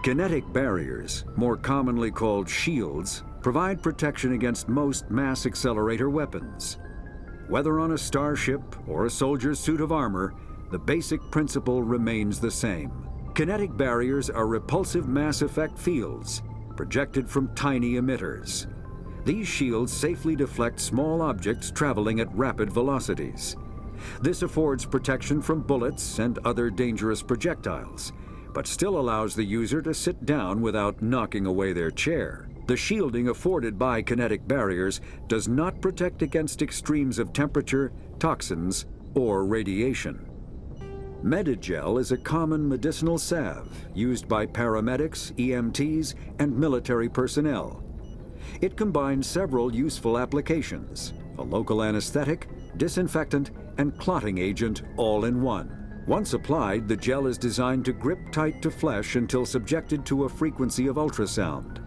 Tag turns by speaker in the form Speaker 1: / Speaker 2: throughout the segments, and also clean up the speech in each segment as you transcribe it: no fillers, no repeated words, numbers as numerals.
Speaker 1: Kinetic barriers, more commonly called shields, provide protection against most mass accelerator weapons. Whether on a starship or a soldier's suit of armor, the basic principle remains the same. Kinetic barriers are repulsive mass effect fields, projected from tiny emitters. These shields safely deflect small objects traveling at rapid velocities. This affords protection from bullets and other dangerous projectiles, but still allows the user to sit down without knocking away their chair. The shielding afforded by kinetic barriers does not protect against extremes of temperature, toxins, or radiation. Medigel is a common medicinal salve used by paramedics, EMTs, and military personnel. It combines several useful applications: a local anesthetic, disinfectant, and clotting agent all in one. Once applied, the gel is designed to grip tight to flesh until subjected to a frequency of ultrasound.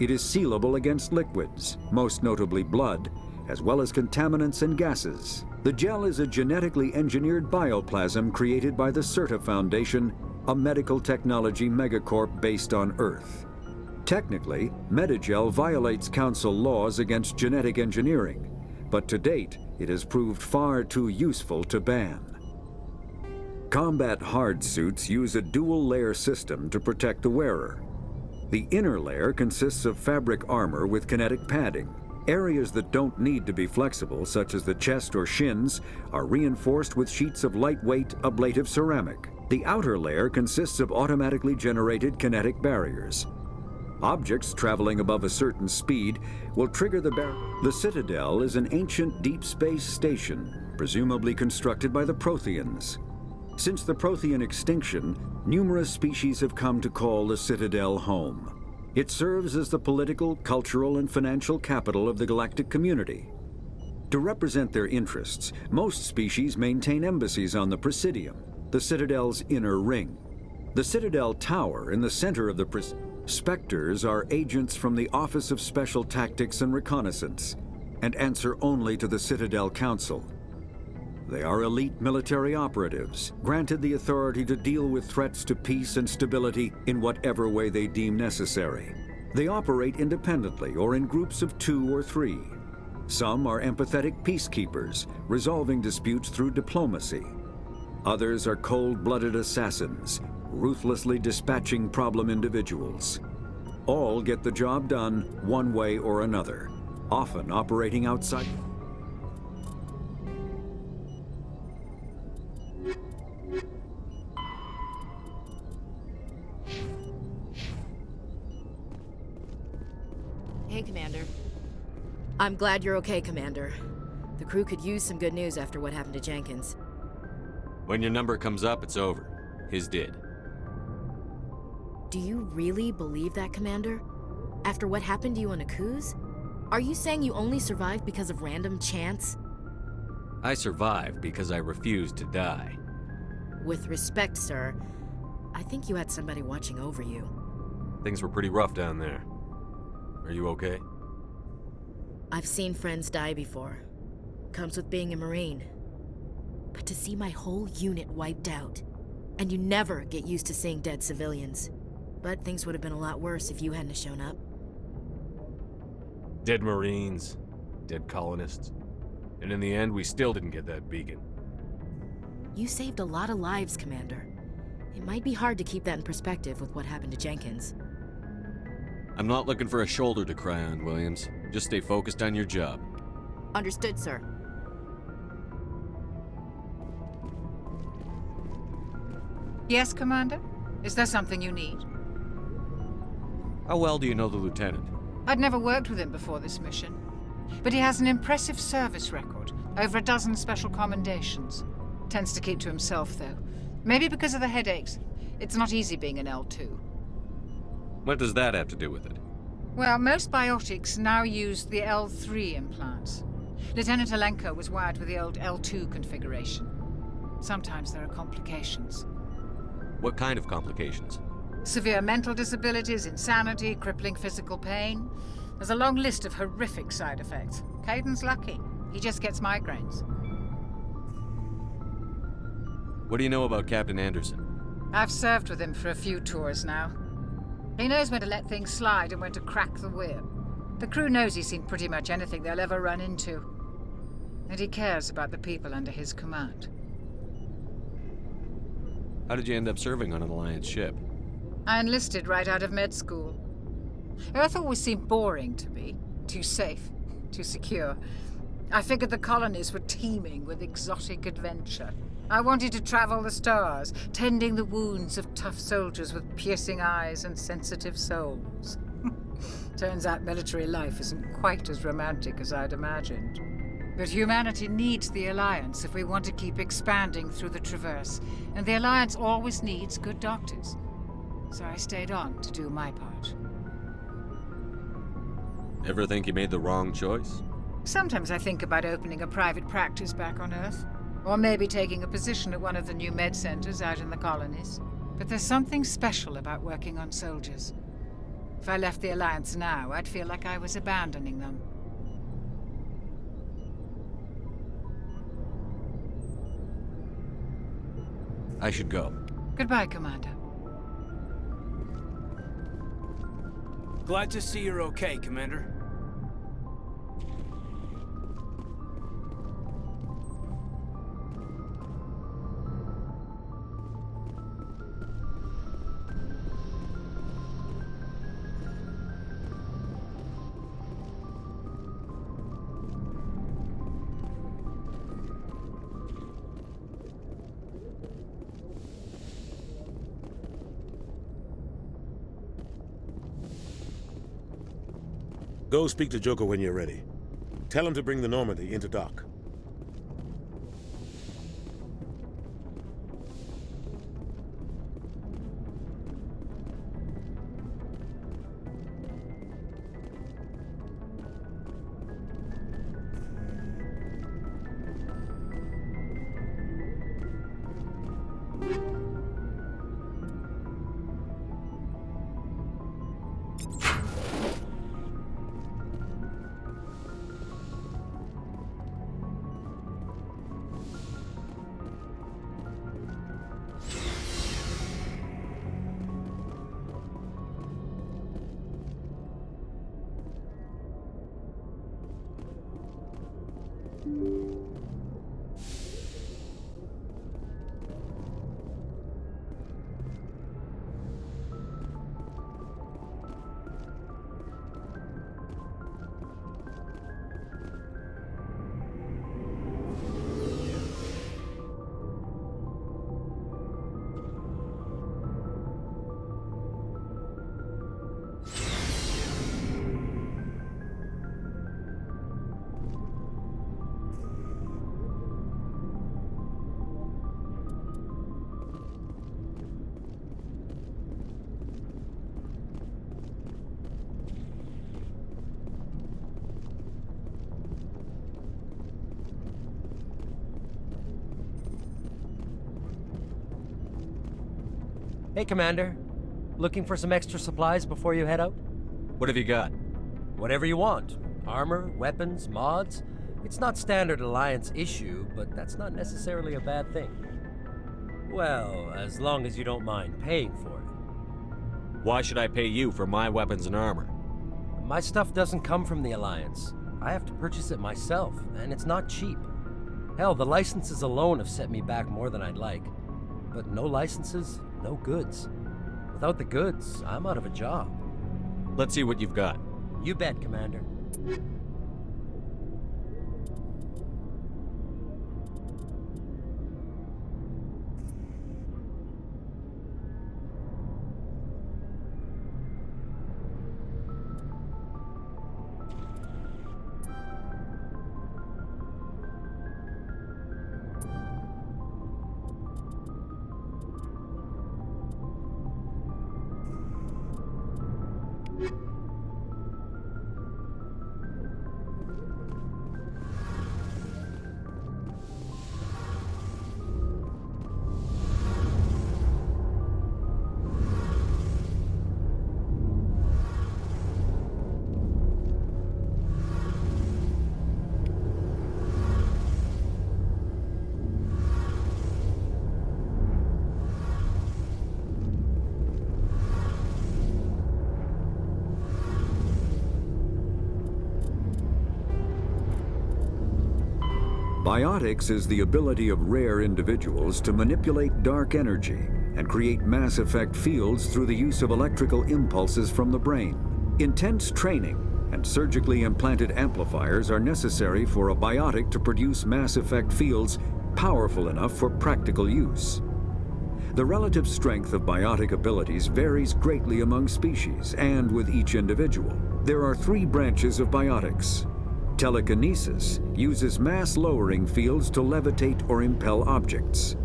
Speaker 1: It is sealable against liquids, most notably blood, as well as contaminants and gases. The gel is a genetically engineered bioplasm created by the CERTA Foundation, a medical technology megacorp based on Earth. Technically, Medigel violates Council laws against genetic engineering, but to date, it has proved far too useful to ban. Combat hard suits use a dual-layer system to protect the wearer. The inner layer consists of fabric armor with kinetic padding. Areas that don't need to be flexible, such as the chest or shins, are reinforced with sheets of lightweight, ablative ceramic. The outer layer consists of automatically generated kinetic barriers. Objects traveling above a certain speed will trigger the barrier. The Citadel is an ancient deep space station, presumably constructed by the Protheans. Since the Prothean extinction, numerous species have come to call the Citadel home. It serves as the political, cultural, and financial capital of the galactic community. To represent their interests, most species maintain embassies on the Presidium, the Citadel's inner ring. The Citadel Tower in the center of the Spectres are agents from the Office of Special Tactics and Reconnaissance, and answer only to the Citadel Council. They are elite military operatives, granted the authority to deal with threats to peace and stability in whatever way they deem necessary. They operate independently or in groups of 2 or 3. Some are empathetic peacekeepers, resolving disputes through diplomacy. Others are cold-blooded assassins, ruthlessly dispatching problem individuals. All get the job done one way or another, often operating outside.
Speaker 2: Hey, Commander. I'm glad you're okay, Commander. The crew could use some good news after what happened to Jenkins.
Speaker 3: When your number comes up, it's over. His did.
Speaker 2: Do you really believe that, Commander? After what happened to you on Akus? Are you saying you only survived because of random chance?
Speaker 3: I survived because I refused to die.
Speaker 2: With respect, sir, I think you had somebody watching over you.
Speaker 3: Things were pretty rough down there. Are you okay?
Speaker 2: I've seen friends die before. Comes with being a Marine. But to see my whole unit wiped out, and you never get used to seeing dead civilians. But things would have been a lot worse if you hadn't shown up.
Speaker 3: Dead Marines, dead colonists. And in the end, we still didn't get that beacon.
Speaker 2: You saved a lot of lives, Commander. It might be hard to keep that in perspective with what happened to Jenkins.
Speaker 3: I'm not looking for a shoulder to cry on, Williams. Just stay focused on your job.
Speaker 2: Understood, sir.
Speaker 4: Yes, Commander? Is there something you need?
Speaker 3: How well do you know the lieutenant?
Speaker 4: I'd never worked with him before this mission. But he has an impressive service record, over a dozen special commendations. Tends to keep to himself, though. Maybe because of the headaches. It's not easy being an L2.
Speaker 3: What does that have to do with it?
Speaker 4: Well, most biotics now use the L3 implants. Lieutenant Alenko was wired with the old L2 configuration. Sometimes there are complications.
Speaker 3: What kind of complications?
Speaker 4: Severe mental disabilities, insanity, crippling physical pain. There's a long list of horrific side effects. Caden's lucky. He just gets migraines.
Speaker 3: What do you know about Captain Anderson?
Speaker 4: I've served with him for a few tours now. He knows when to let things slide and when to crack the whip. The crew knows he's seen pretty much anything they'll ever run into. And he cares about the people under his command.
Speaker 3: How did you end up serving on an Alliance ship?
Speaker 4: I enlisted right out of med school. Earth always seemed boring to me. Too safe, too secure. I figured the colonies were teeming with exotic adventure. I wanted to travel the stars, tending the wounds of tough soldiers with piercing eyes and sensitive souls. Turns out military life isn't quite as romantic as I'd imagined. But humanity needs the Alliance if we want to keep expanding through the Traverse, and the Alliance always needs good doctors. So I stayed on to do my part.
Speaker 3: Ever think you made the wrong choice?
Speaker 4: Sometimes I think about opening a private practice back on Earth. Or maybe taking a position at one of the new med centers out in the colonies. But there's something special about working on soldiers. If I left the Alliance now, I'd feel like I was abandoning them.
Speaker 3: I should go.
Speaker 4: Goodbye, Commander.
Speaker 5: Glad to see you're okay, Commander.
Speaker 6: Go speak to Joker when you're ready. Tell him to bring the Normandy into dock.
Speaker 7: Hey, Commander. Looking for some extra supplies before you head out?
Speaker 3: What have you got?
Speaker 7: Whatever you want. Armor, weapons, mods. It's not standard Alliance issue, but that's not necessarily a bad thing. Well, as long as you don't mind paying for it.
Speaker 3: Why should I pay you for my weapons and armor?
Speaker 7: My stuff doesn't come from the Alliance. I have to purchase it myself, and it's not cheap. Hell, the licenses alone have set me back more than I'd like. But no licenses, no goods. Without the goods, I'm out of a job.
Speaker 3: Let's see what you've got.
Speaker 7: You bet, Commander.
Speaker 1: Biotics is the ability of rare individuals to manipulate dark energy and create mass effect fields through the use of electrical impulses from the brain. Intense training and surgically implanted amplifiers are necessary for a biotic to produce mass effect fields powerful enough for practical use. The relative strength of biotic abilities varies greatly among species and with each individual. There are 3 branches of biotics. Telekinesis uses mass-lowering fields to levitate or impel objects.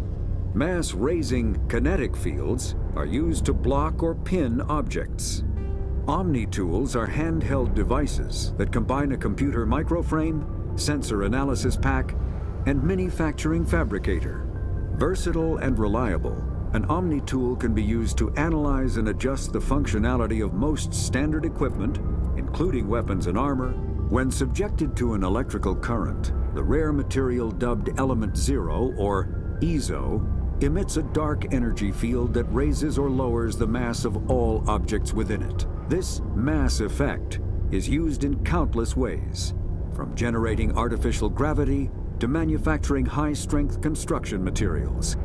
Speaker 1: Mass-raising kinetic fields are used to block or pin objects. Omni-tools are handheld devices that combine a computer microframe, sensor analysis pack, and manufacturing fabricator. Versatile and reliable, an Omni-tool can be used to analyze and adjust the functionality of most standard equipment, including weapons and armor. When subjected to an electrical current, the rare material dubbed Element Zero, or EZO, emits a dark energy field that raises or lowers the mass of all objects within it. This mass effect is used in countless ways, from generating artificial gravity to manufacturing high-strength construction materials.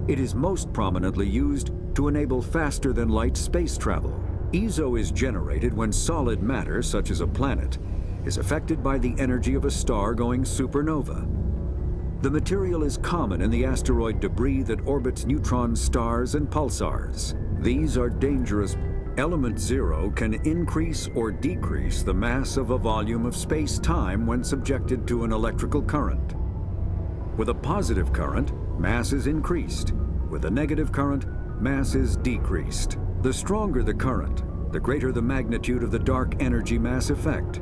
Speaker 1: It is most prominently used to enable faster-than-light space travel. EZO is generated when solid matter, such as a planet, is affected by the energy of a star going supernova. The material is common in the asteroid debris that orbits neutron stars and pulsars. These are dangerous. Element Zero can increase or decrease the mass of a volume of space-time when subjected to an electrical current. With a positive current, mass is increased. With a negative current, mass is decreased. The stronger the current, the greater the magnitude of the dark energy mass effect.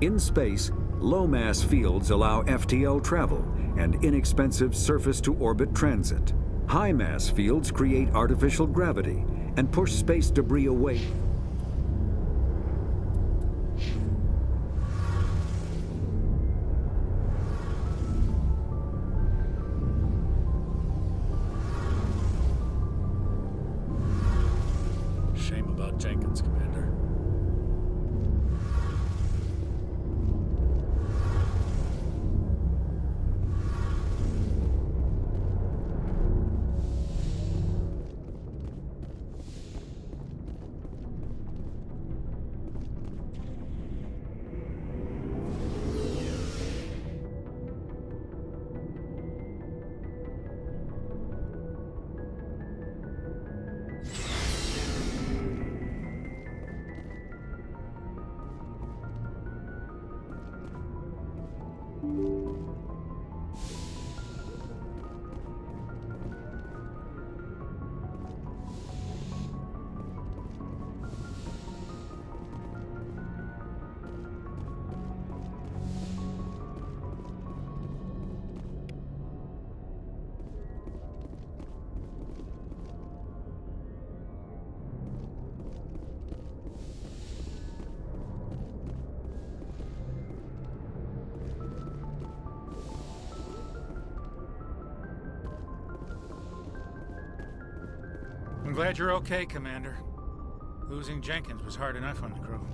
Speaker 1: In space, low-mass fields allow FTL travel and inexpensive surface-to-orbit transit. High-mass fields create artificial gravity and push space debris away.
Speaker 8: Shame about Jenkins, Commander.
Speaker 5: I'm glad you're okay, Commander. Losing Jenkins was hard enough on the crew.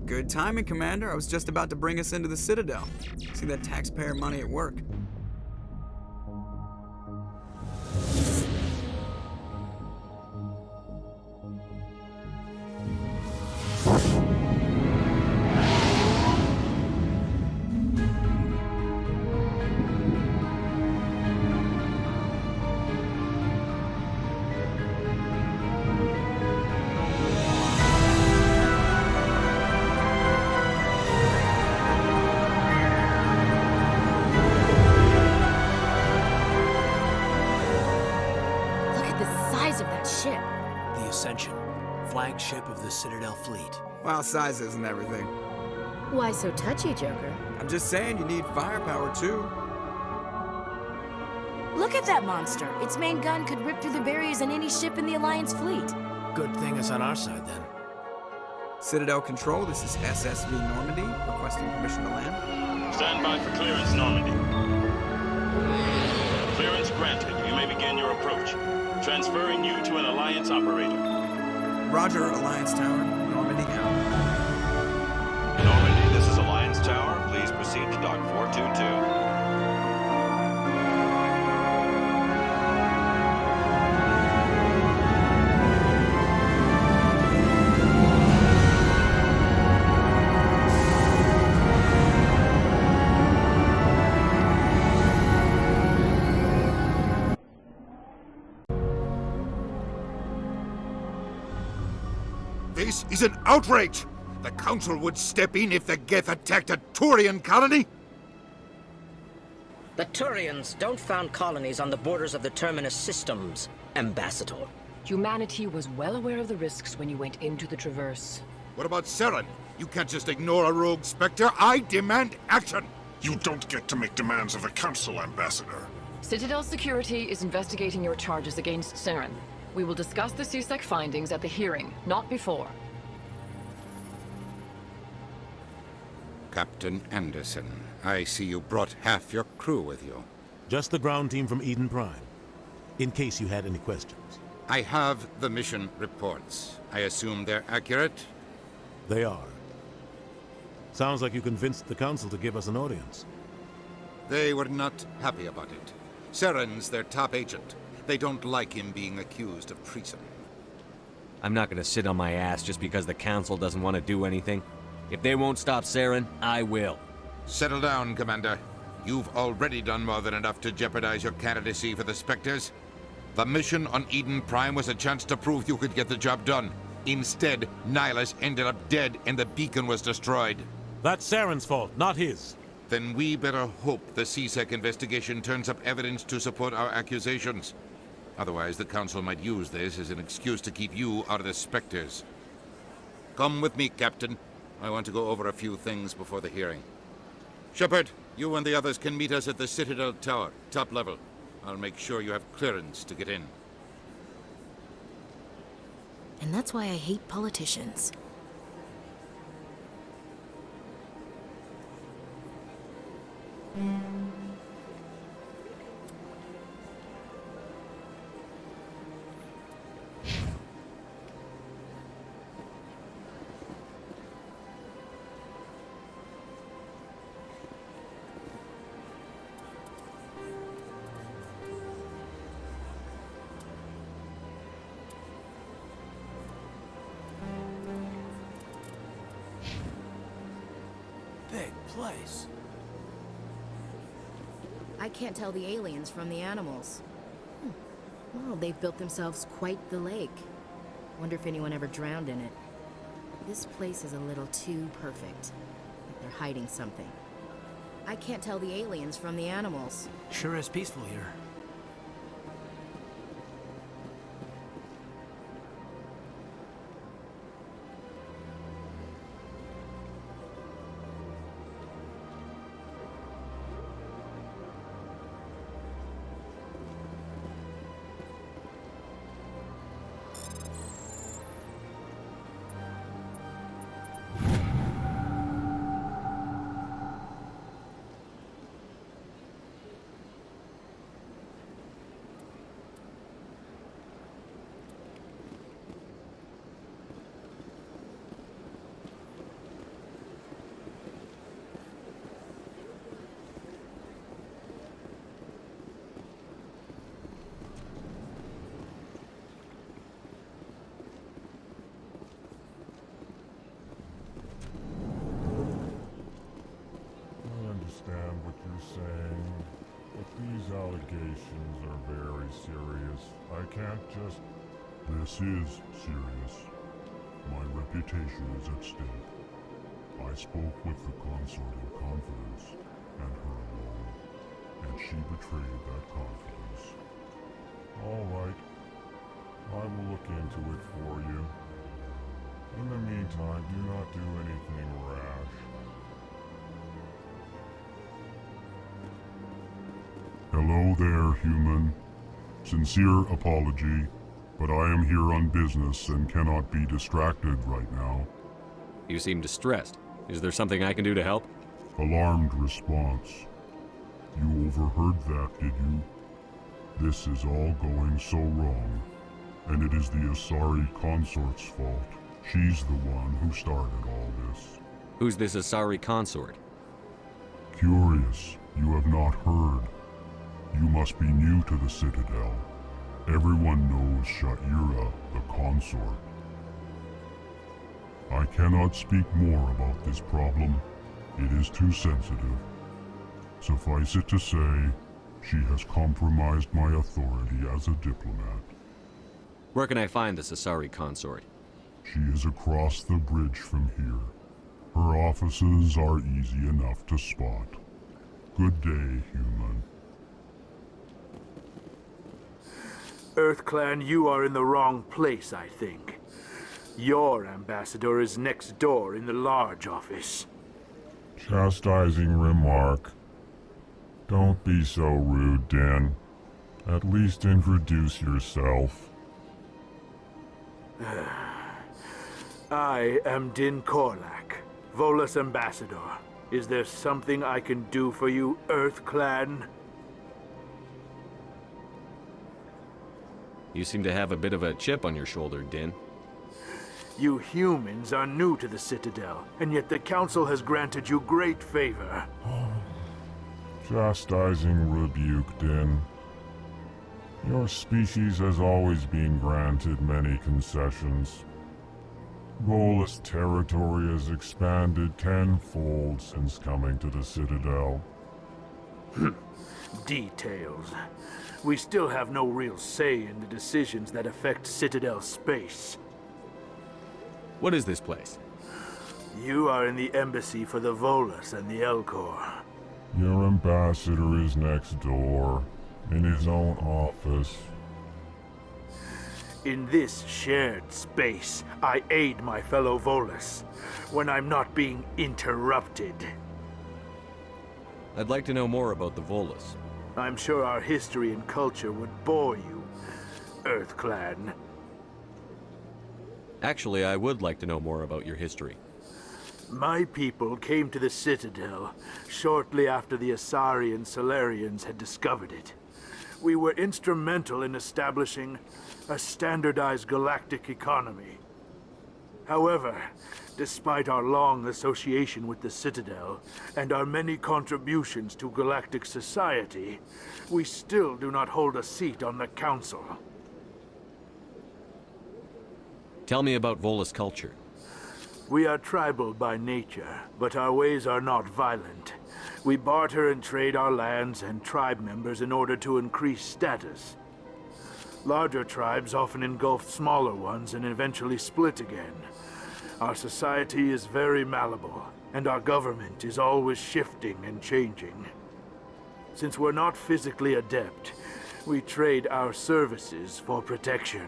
Speaker 9: Good timing, Commander. I was just about to bring us into the Citadel. See that taxpayer money at work.
Speaker 10: Flagship of the Citadel fleet.
Speaker 9: Well, size isn't everything.
Speaker 2: Why so touchy, Joker?
Speaker 9: I'm just saying you need firepower, too.
Speaker 2: Look at that monster. Its main gun could rip through the barriers in any ship in the Alliance fleet.
Speaker 10: Good thing it's on our side, then.
Speaker 9: Citadel Control, this is SSV Normandy, requesting permission to land.
Speaker 11: Stand by for clearance, Normandy. Clearance granted. You may begin your approach. Transferring you to an Alliance operator.
Speaker 9: Roger, Alliance Tower. Normandy out.
Speaker 11: Normandy, this is Alliance Tower. Please proceed to Dock 422.
Speaker 12: This is an outrage! The Council would step in if the Geth attacked a Turian colony?
Speaker 13: The Turians don't found colonies on the borders of the Terminus systems, Ambassador.
Speaker 14: Humanity was well aware of the risks when you went into the Traverse.
Speaker 12: What about Saren? You can't just ignore a rogue Spectre. I demand action!
Speaker 15: You don't get to make demands of the Council, Ambassador.
Speaker 14: Citadel Security is investigating your charges against Saren. We will discuss the CSEC findings at the hearing, not before.
Speaker 12: Captain Anderson, I see you brought half your crew with you.
Speaker 6: Just the ground team from Eden Prime, in case you had any questions.
Speaker 12: I have the mission reports. I assume they're accurate?
Speaker 6: They are. Sounds like you convinced the Council to give us an audience.
Speaker 12: They were not happy about it. Saren's their top agent. They don't like him being accused of treason.
Speaker 3: I'm not gonna sit on my ass just because the Council doesn't want to do anything. If they won't stop Saren, I will.
Speaker 12: Settle down, Commander. You've already done more than enough to jeopardize your candidacy for the Spectres. The mission on Eden Prime was a chance to prove you could get the job done. Instead, Nihilus ended up dead and the beacon was destroyed.
Speaker 6: That's Saren's fault, not his.
Speaker 12: Then we better hope the CSEC investigation turns up evidence to support our accusations. Otherwise, the Council might use this as an excuse to keep you out of the Spectres. Come with me, Captain. I want to go over a few things before the hearing. Shepard, you and the others can meet us at the Citadel Tower, top level. I'll make sure you have clearance to get in.
Speaker 2: And that's why I hate politicians.
Speaker 10: Big place.
Speaker 2: I can't tell the aliens from the animals. Well, they've built themselves quite the lake. Wonder if anyone ever drowned in it. This place is a little too perfect. Like they're hiding something. I can't tell the aliens from the animals.
Speaker 10: Sure is peaceful here.
Speaker 16: understand what you're saying, but these allegations are very serious. I can't just... This is serious. My reputation is at stake. I spoke with the consort in confidence, and her alone, and she betrayed that confidence. All right. I will look into it for you. In the meantime, do not do anything rash. Hello there, human. Sincere apology, but I am here on business and cannot be distracted right now.
Speaker 3: You seem distressed. Is there something I can do to help?
Speaker 16: Alarmed response. You overheard that, did you? This is all going so wrong, and it is the Asari consort's fault. She's the one who started all this.
Speaker 3: Who's this Asari consort?
Speaker 16: Curious, you have not heard. You must be new to the Citadel. Everyone knows Sha'ira, the consort. I cannot speak more about this problem. It is too sensitive. Suffice it to say, she has compromised my authority as a diplomat.
Speaker 3: Where can I find this Asari consort?
Speaker 16: She is across the bridge from here. Her offices are easy enough to spot. Good day, human.
Speaker 17: EarthClan, you are in the wrong place, I think. Your ambassador is next door in the large office.
Speaker 16: Chastising remark. Don't be so rude, Din. At least introduce yourself.
Speaker 17: I am Din Korlak, Volus ambassador. Is there something I can do for you, EarthClan?
Speaker 3: You seem to have a bit of a chip on your shoulder, Din.
Speaker 17: You humans are new to the Citadel, and yet the Council has granted you great favor.
Speaker 16: Chastising rebuke, Din. Your species has always been granted many concessions. Volus territory has expanded tenfold since coming to the Citadel.
Speaker 17: Details. We still have no real say in the decisions that affect Citadel space.
Speaker 3: What is this place?
Speaker 17: You are in the embassy for the Volus and the Elcor.
Speaker 16: Your ambassador is next door, in his own office.
Speaker 17: In this shared space, I aid my fellow Volus when I'm not being interrupted.
Speaker 3: I'd like to know more about the Volus.
Speaker 17: I'm sure our history and culture would bore you, EarthClan.
Speaker 3: Actually, I would like to know more about your history.
Speaker 17: My people came to the Citadel shortly after the Asari and Solarians had discovered it. We were instrumental in establishing a standardized galactic economy. However, despite our long association with the Citadel and our many contributions to galactic society, we still do not hold a seat on the Council.
Speaker 3: Tell me about Volus culture.
Speaker 17: We are tribal by nature, but our ways are not violent. We barter and trade our lands and tribe members in order to increase status. Larger tribes often engulf smaller ones and eventually split again. Our society is very malleable, and our government is always shifting and changing. Since we're not physically adept, we trade our services for protection.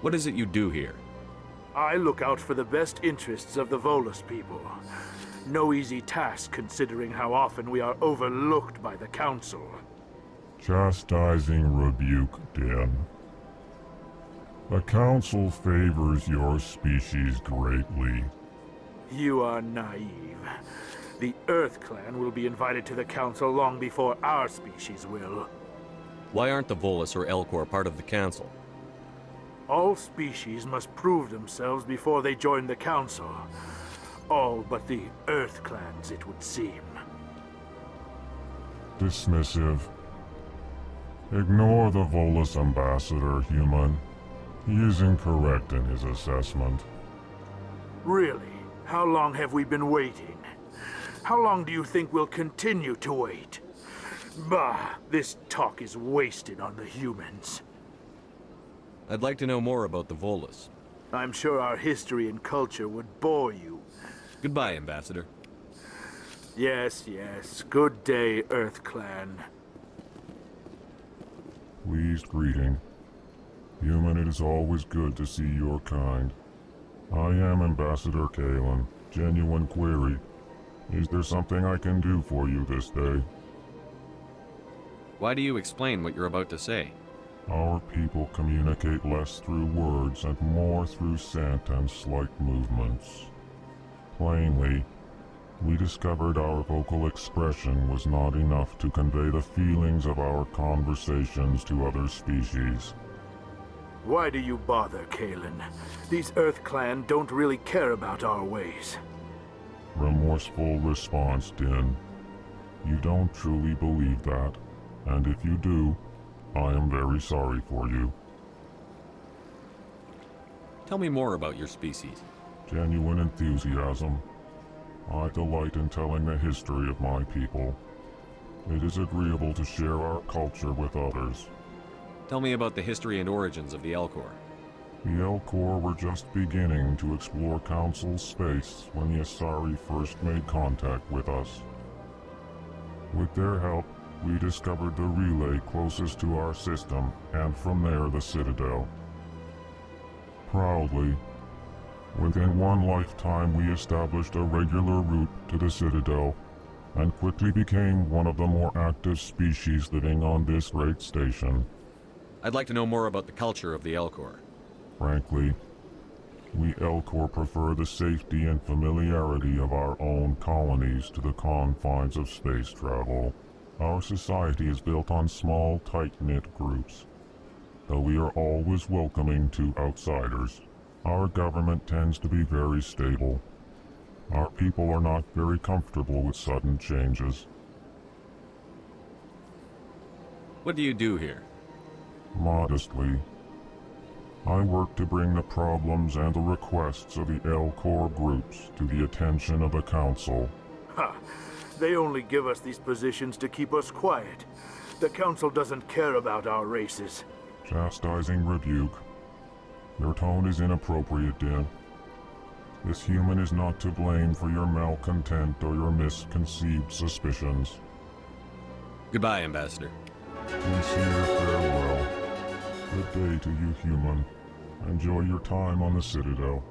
Speaker 3: What is it you do here?
Speaker 17: I look out for the best interests of the Volus people. No easy task considering how often we are overlooked by the Council.
Speaker 16: Chastising rebuke, Din. The Council favors your species greatly.
Speaker 17: You are naive. The EarthClan will be invited to the Council long before our species will.
Speaker 3: Why aren't the Volus or Elcor part of the Council?
Speaker 17: All species must prove themselves before they join the Council. All but the EarthClans, it would seem.
Speaker 16: Dismissive. Ignore the Volus ambassador, human. He is incorrect in his assessment.
Speaker 17: Really? How long have we been waiting? How long do you think we'll continue to wait? Bah, this talk is wasted on the humans.
Speaker 3: I'd like to know more about the Volus.
Speaker 17: I'm sure our history and culture would bore you.
Speaker 3: Goodbye, Ambassador.
Speaker 17: Yes, yes. Good day, EarthClan.
Speaker 16: Pleased greeting. Human, it is always good to see your kind. I am Ambassador Kalen. Genuine query. Is there something I can do for you this day?
Speaker 3: Why do you explain what you're about to say?
Speaker 16: Our people communicate less through words and more through scent and slight movements. Plainly, we discovered our vocal expression was not enough to convey the feelings of our conversations to other species.
Speaker 17: Why do you bother, Kalen? These Earth Clan don't really care about our ways.
Speaker 16: Remorseful response, Din. You don't truly believe that, and if you do, I am very sorry for you.
Speaker 3: Tell me more about your species.
Speaker 16: Genuine enthusiasm. I delight in telling the history of my people. It is agreeable to share our culture with others.
Speaker 3: Tell me about the history and origins of the Elcor.
Speaker 16: The Elcor were just beginning to explore Council space when the Asari first made contact with us. With their help, we discovered the relay closest to our system, and from there the Citadel. Proudly, within one lifetime we established a regular route to the Citadel, and quickly became one of the more active species living on this great station.
Speaker 3: I'd like to know more about the culture of the Elcor.
Speaker 16: Frankly, we Elcor prefer the safety and familiarity of our own colonies to the confines of space travel. Our society is built on small, tight-knit groups, though we are always welcoming to outsiders. Our government tends to be very stable. Our people are not very comfortable with sudden changes.
Speaker 3: What do you do here?
Speaker 16: Modestly, I work to bring the problems and the requests of the Elcor groups to the attention of the Council.
Speaker 17: Ha! They only give us these positions to keep us quiet. The Council doesn't care about our races.
Speaker 16: Chastising rebuke. Your tone is inappropriate, Din. This human is not to blame for your malcontent or your misconceived suspicions.
Speaker 3: Goodbye, Ambassador.
Speaker 16: Sincere farewell. Good day to you, human. Enjoy your time on the Citadel.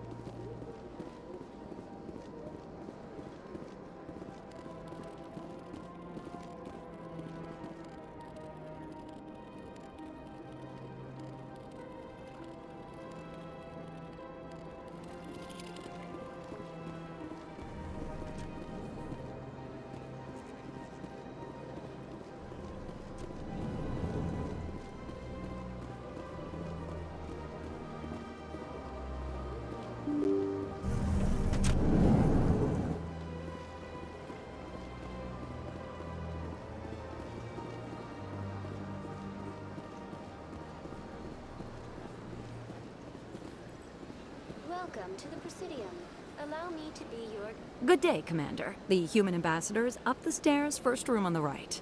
Speaker 18: Welcome to the Presidium. Allow me to be your...
Speaker 19: Good day, Commander. The human ambassador is up the stairs, first room on the right.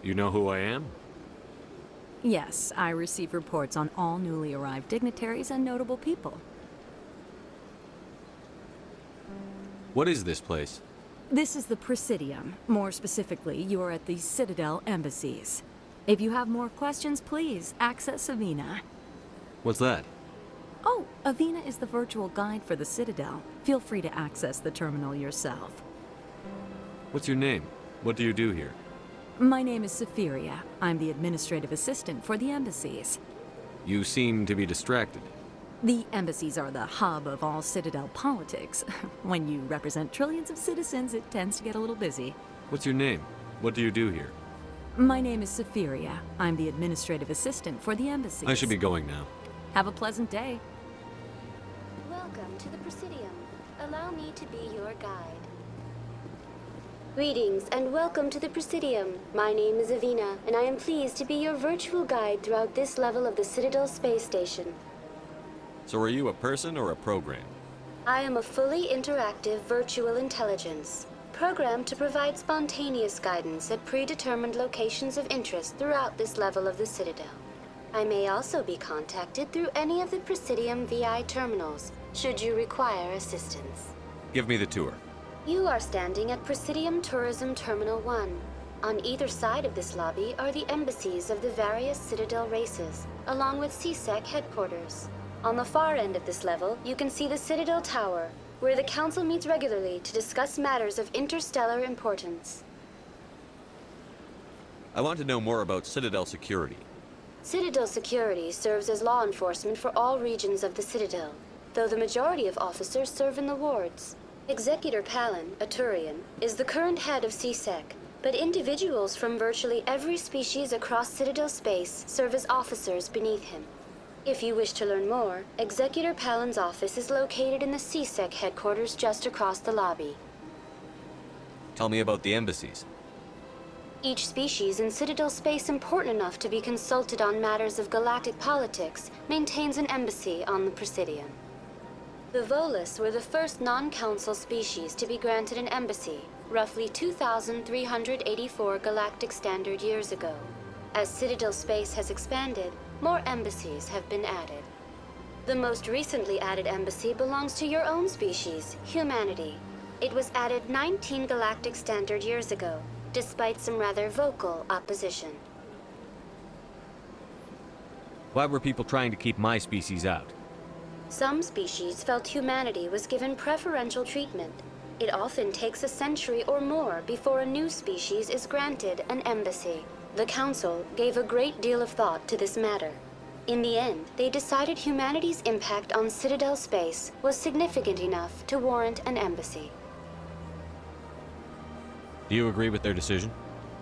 Speaker 3: You know who I am?
Speaker 19: Yes, I receive reports on all newly arrived dignitaries and notable people.
Speaker 3: What is this place?
Speaker 19: This is the Presidium. More specifically, you are at the Citadel embassies. If you have more questions, please access Avina.
Speaker 3: What's that?
Speaker 19: Oh, Avina is the virtual guide for the Citadel. Feel free to access the terminal yourself.
Speaker 3: What's your name? What do you do here?
Speaker 19: My name is Safiria. I'm the administrative assistant for the embassies.
Speaker 3: You seem to be distracted.
Speaker 19: The embassies are the hub of all Citadel politics. When you represent trillions of citizens, it tends to get a little busy.
Speaker 3: What's your name? What do you do here?
Speaker 19: My name is Safiria. I'm the administrative assistant for the embassies.
Speaker 3: I should be going now.
Speaker 19: Have a pleasant day.
Speaker 18: Welcome to the Presidium. Allow me to be your guide. Greetings and welcome to the Presidium. My name is Avina, and I am pleased to be your virtual guide throughout this level of the Citadel space station.
Speaker 3: So are you a person or a program?
Speaker 18: I am a fully interactive virtual intelligence, programmed to provide spontaneous guidance at predetermined locations of interest throughout this level of the Citadel. I may also be contacted through any of the Presidium VI terminals, should you require assistance.
Speaker 3: Give me the tour.
Speaker 18: You are standing at Presidium Tourism Terminal 1. On either side of this lobby are the embassies of the various Citadel races, along with CSEC headquarters. On the far end of this level, you can see the Citadel Tower, where the Council meets regularly to discuss matters of interstellar importance.
Speaker 3: I want to know more about Citadel security.
Speaker 18: Citadel security serves as law enforcement for all regions of the Citadel, though the majority of officers serve in the wards. Executor Palin, a Turian, is the current head of CSEC, but individuals from virtually every species across Citadel space serve as officers beneath him. If you wish to learn more, Executor Palin's office is located in the CSEC headquarters just across the lobby.
Speaker 3: Tell me about the embassies.
Speaker 18: Each species in Citadel space important enough to be consulted on matters of galactic politics maintains an embassy on the Presidium. The Volus were the first non-council species to be granted an embassy, roughly 2,384 galactic standard years ago. As Citadel space has expanded, more embassies have been added. The most recently added embassy belongs to your own species, humanity. It was added 19 galactic standard years ago, despite some rather vocal opposition.
Speaker 3: Why were people trying to keep my species out?
Speaker 18: Some species felt humanity was given preferential treatment. It often takes a century or more before a new species is granted an embassy. The Council gave a great deal of thought to this matter. In the end, they decided humanity's impact on Citadel space was significant enough to warrant an embassy.
Speaker 3: Do you agree with their decision?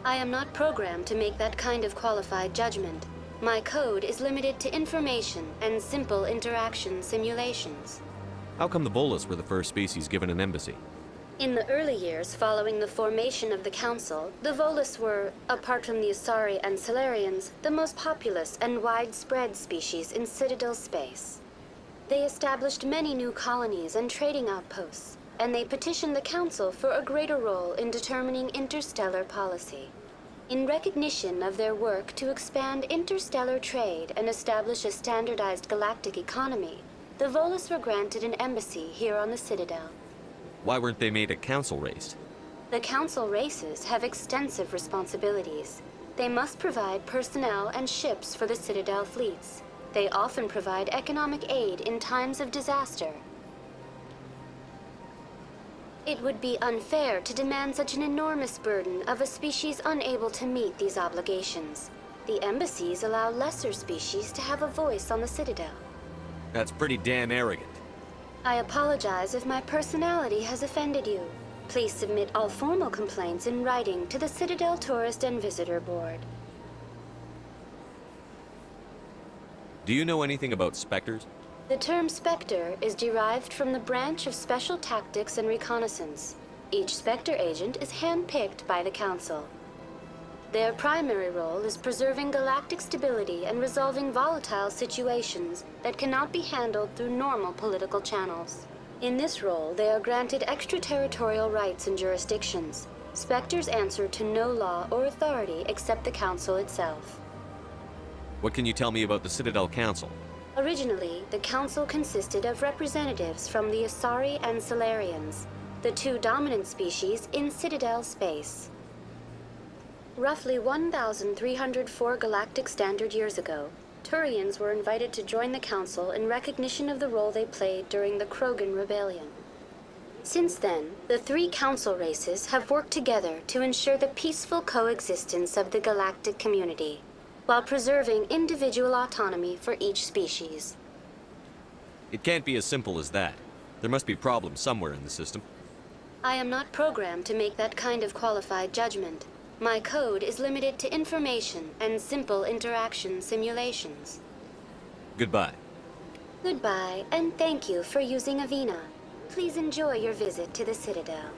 Speaker 18: I am not programmed to make that kind of qualified judgment. My code is limited to information and simple interaction simulations.
Speaker 3: How come the Volus were the first species given an embassy?
Speaker 18: In the early years following the formation of the Council, the Volus were, apart from the Asari and Solarians, the most populous and widespread species in Citadel space. They established many new colonies and trading outposts, and they petitioned the Council for a greater role in determining interstellar policy. In recognition of their work to expand interstellar trade and establish a standardized galactic economy, the Volus were granted an embassy here on the Citadel.
Speaker 3: Why weren't they made a council race?
Speaker 18: The Council races have extensive responsibilities. They must provide personnel and ships for the Citadel fleets. They often provide economic aid in times of disaster. It would be unfair to demand such an enormous burden of a species unable to meet these obligations. The embassies allow lesser species to have a voice on the Citadel.
Speaker 3: That's pretty damn arrogant.
Speaker 18: I apologize if my personality has offended you. Please submit all formal complaints in writing to the Citadel Tourist and Visitor Board.
Speaker 3: Do you know anything about specters?
Speaker 18: The term Spectre is derived from the branch of Special Tactics and Reconnaissance. Each Spectre agent is handpicked by the Council. Their primary role is preserving galactic stability and resolving volatile situations that cannot be handled through normal political channels. In this role, they are granted extraterritorial rights and jurisdictions. Spectres answer to no law or authority except the Council itself.
Speaker 3: What can you tell me about the Citadel Council?
Speaker 18: Originally, the Council consisted of representatives from the Asari and Solarians, the two dominant species in Citadel space. Roughly 1,304 galactic standard years ago, Turians were invited to join the Council in recognition of the role they played during the Krogan Rebellion. Since then, the three Council races have worked together to ensure the peaceful coexistence of the galactic community, while preserving individual autonomy for each species.
Speaker 3: It can't be as simple as that. There must be problems somewhere in the system.
Speaker 18: I am not programmed to make that kind of qualified judgment. My code is limited to information and simple interaction simulations.
Speaker 3: Goodbye.
Speaker 18: Goodbye, and thank you for using Avina. Please enjoy your visit to the Citadel.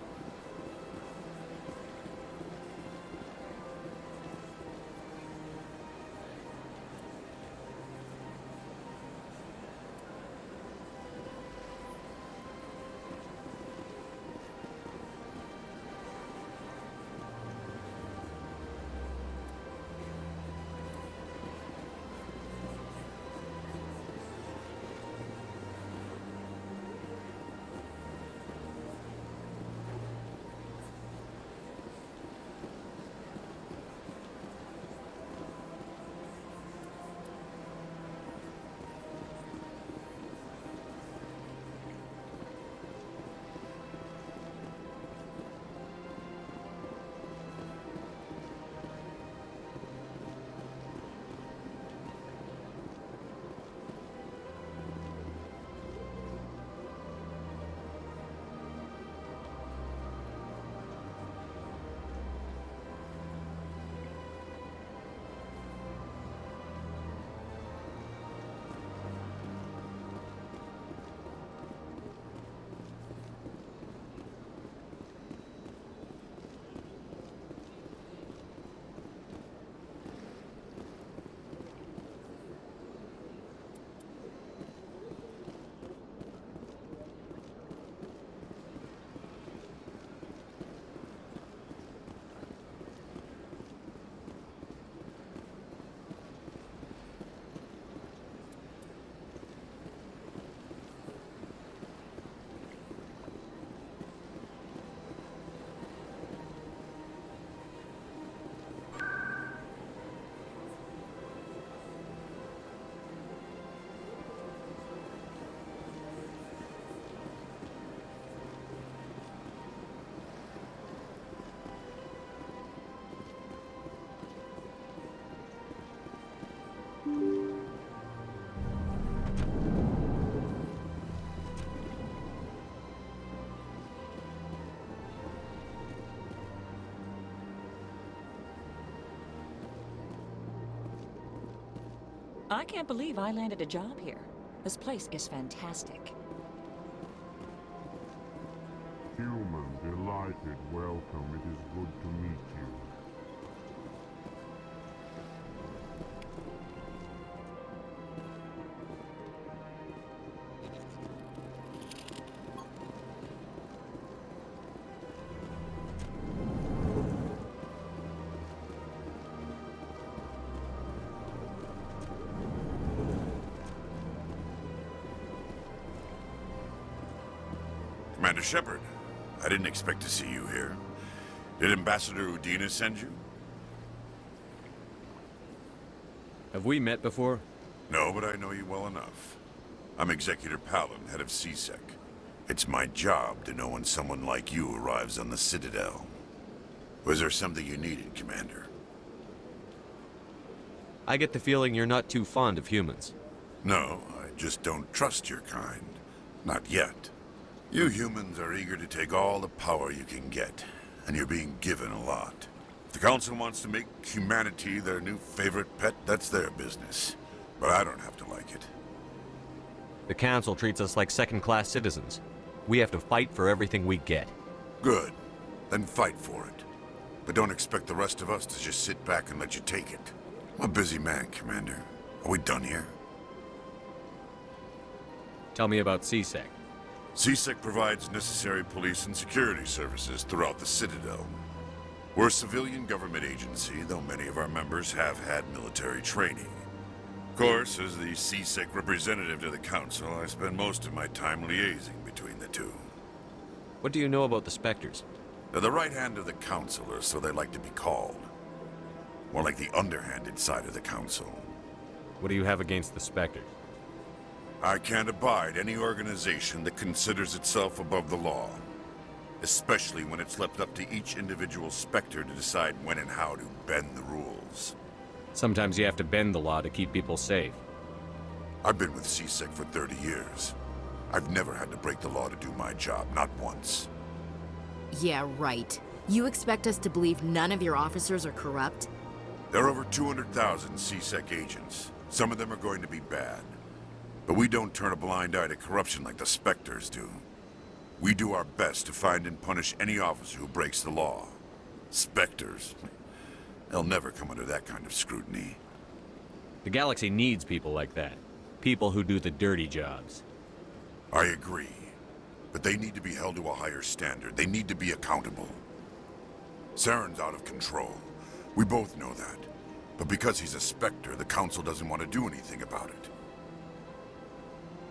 Speaker 20: I can't believe I landed a job here. This place is fantastic.
Speaker 16: Human, delighted, welcome. It is good to meet you.
Speaker 21: Commander Shepard, I didn't expect to see you here. Did Ambassador Udina send you?
Speaker 3: Have we met before?
Speaker 21: No, but I know you well enough. I'm Executor Palin, head of CSEC. It's my job to know when someone like you arrives on the Citadel. Was there something you needed, Commander?
Speaker 3: I get the feeling you're not too fond of humans.
Speaker 21: No, I just don't trust your kind. Not yet. You humans are eager to take all the power you can get, and you're being given a lot. If the Council wants to make humanity their new favorite pet, that's their business. But I don't have to like it.
Speaker 3: The Council treats us like second-class citizens. We have to fight for everything we get.
Speaker 21: Good. Then fight for it. But don't expect the rest of us to just sit back and let you take it. I'm a busy man, Commander. Are we done here?
Speaker 3: Tell me about CSEC.
Speaker 21: CSEC provides necessary police and security services throughout the Citadel. We're a civilian government agency, though many of our members have had military training. Of course, as the CSEC representative to the Council, I spend most of my time liaising between the two.
Speaker 3: What do you know about the Spectres?
Speaker 21: They're the right hand of the Council, or so they like to be called. More like the underhanded side of the Council.
Speaker 3: What do you have against the Spectres?
Speaker 21: I can't abide any organization that considers itself above the law. Especially when it's left up to each individual Spectre to decide when and how to bend the rules.
Speaker 3: Sometimes you have to bend the law to keep people safe.
Speaker 21: I've been with CSEC for 30 years. I've never had to break the law to do my job, not once.
Speaker 2: Yeah, right. You expect us to believe none of your officers are corrupt?
Speaker 21: There are over 200,000 CSEC agents. Some of them are going to be bad. But we don't turn a blind eye to corruption like the Spectres do. We do our best to find and punish any officer who breaks the law. Spectres? They'll never come under that kind of scrutiny.
Speaker 3: The galaxy needs people like that. People who do the dirty jobs.
Speaker 21: I agree. But they need to be held to a higher standard. They need to be accountable. Saren's out of control. We both know that. But because he's a Spectre, the Council doesn't want to do anything about it.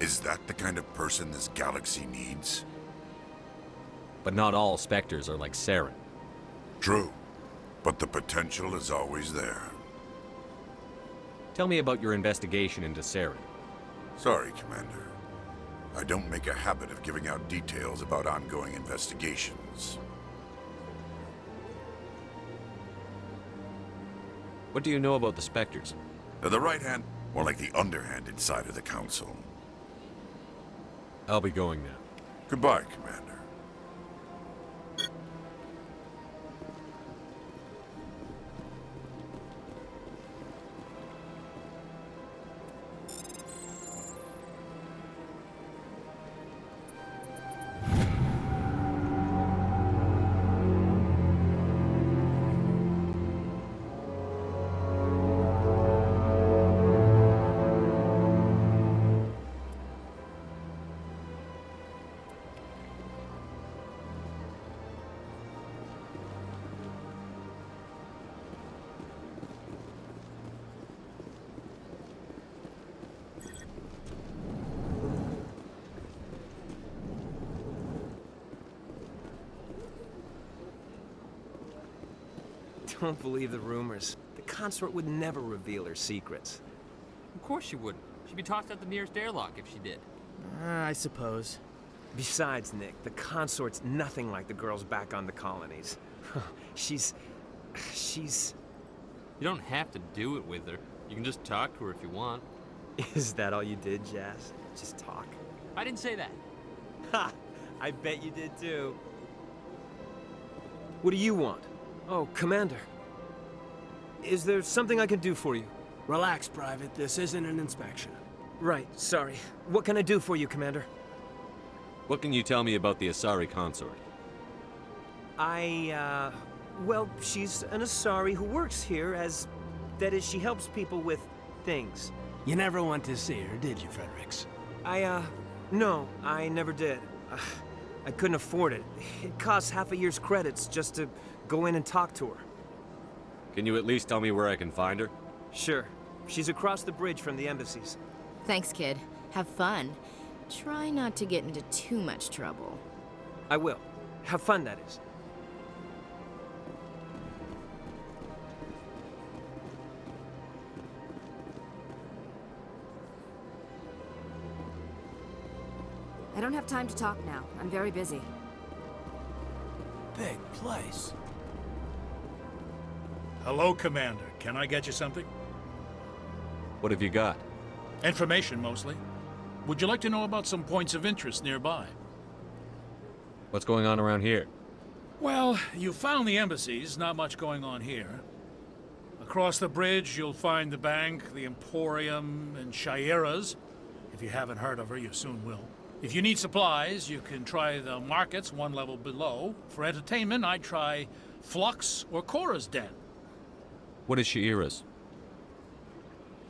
Speaker 21: Is that the kind of person this galaxy needs?
Speaker 3: But not all Spectres are like Saren.
Speaker 21: True. But the potential is always there.
Speaker 3: Tell me about your investigation into Saren.
Speaker 21: Sorry, Commander. I don't make a habit of giving out details about ongoing investigations.
Speaker 3: What do you know about the Spectres?
Speaker 21: They're the right hand, more like the underhanded side of the Council.
Speaker 3: I'll be going now.
Speaker 21: Goodbye, Commander.
Speaker 22: Don't believe the rumors. The consort would never reveal her secrets.
Speaker 23: Of course she wouldn't. She'd be tossed out the nearest airlock if she did.
Speaker 22: I suppose. Besides, Nick, the consort's nothing like the girls back on the colonies. She's...
Speaker 23: You don't have to do it with her. You can just talk to her if you want.
Speaker 22: Is that all you did, Jazz? Just talk?
Speaker 23: I didn't say that.
Speaker 22: Ha! I bet you did too. What do you want? Oh, Commander. Is there something I can do for you?
Speaker 10: Relax, Private. This isn't an inspection.
Speaker 22: Right, sorry. What can I do for you, Commander?
Speaker 3: What can you tell me about the Asari consort?
Speaker 22: Well, she's an Asari who works here as... That is, she helps people with things.
Speaker 10: You never went to see her, did you, Fredericks?
Speaker 22: No, I never did. I couldn't afford it. It costs half a year's credits just to go in and talk to her.
Speaker 3: Can you at least tell me where I can find her?
Speaker 22: Sure. She's across the bridge from the embassies.
Speaker 2: Thanks, kid. Have fun. Try not to get into too much trouble.
Speaker 22: I will. Have fun, that is.
Speaker 1: I don't have time to talk now. I'm very busy.
Speaker 10: Big place.
Speaker 5: Hello, Commander. Can I get you something?
Speaker 3: What have you got?
Speaker 5: Information, mostly. Would you like to know about some points of interest nearby?
Speaker 3: What's going on around here?
Speaker 5: Well, you found the embassies. Not much going on here. Across the bridge, you'll find the bank, the Emporium, and Shaira's. If you haven't heard of her, you soon will. If you need supplies, you can try the markets one level below. For entertainment, I'd try Flux or Cora's Den.
Speaker 3: What is Shaira's?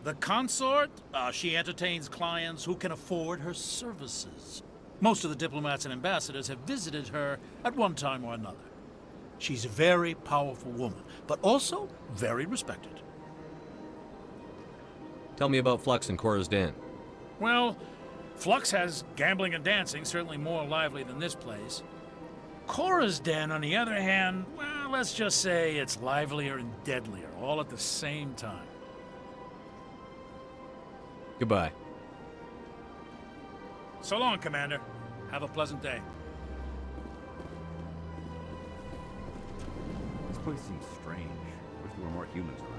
Speaker 5: The consort, she entertains clients who can afford her services. Most of the diplomats and ambassadors have visited her at one time or another. She's a very powerful woman, but also very respected.
Speaker 3: Tell me about Flux and Cora's Den.
Speaker 5: Well, Flux has gambling and dancing, certainly more lively than this place. Cora's Den, on the other hand, well, let's just say it's livelier and deadlier, all at the same time.
Speaker 3: Goodbye.
Speaker 5: So long, Commander. Have a pleasant day.
Speaker 4: This place seems strange. Wish there were more humans around.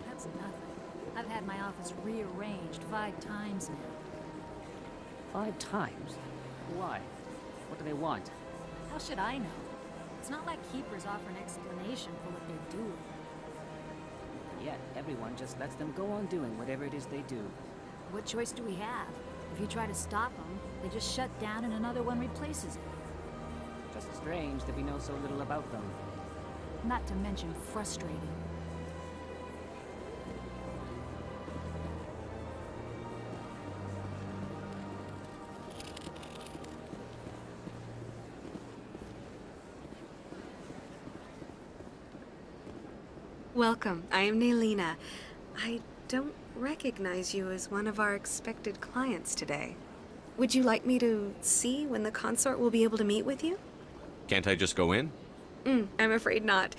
Speaker 1: That's nothing. I've had my office rearranged 5 times now.
Speaker 7: 5 times? Why? What do they want?
Speaker 1: How should I know? It's not like Keepers offer an explanation for what they're doing.
Speaker 7: Yet, everyone just lets them go on doing whatever it is they do.
Speaker 1: What choice do we have? If you try to stop them, they just shut down and another one replaces it.
Speaker 7: Just strange that we know so little about them.
Speaker 1: Not to mention frustrating.
Speaker 24: Welcome. I am Nailina. I
Speaker 8: don't recognize you as one of our expected clients today. Would you like me to see when the consort will be able to meet with you?
Speaker 3: Can't I just go in?
Speaker 8: I'm afraid not.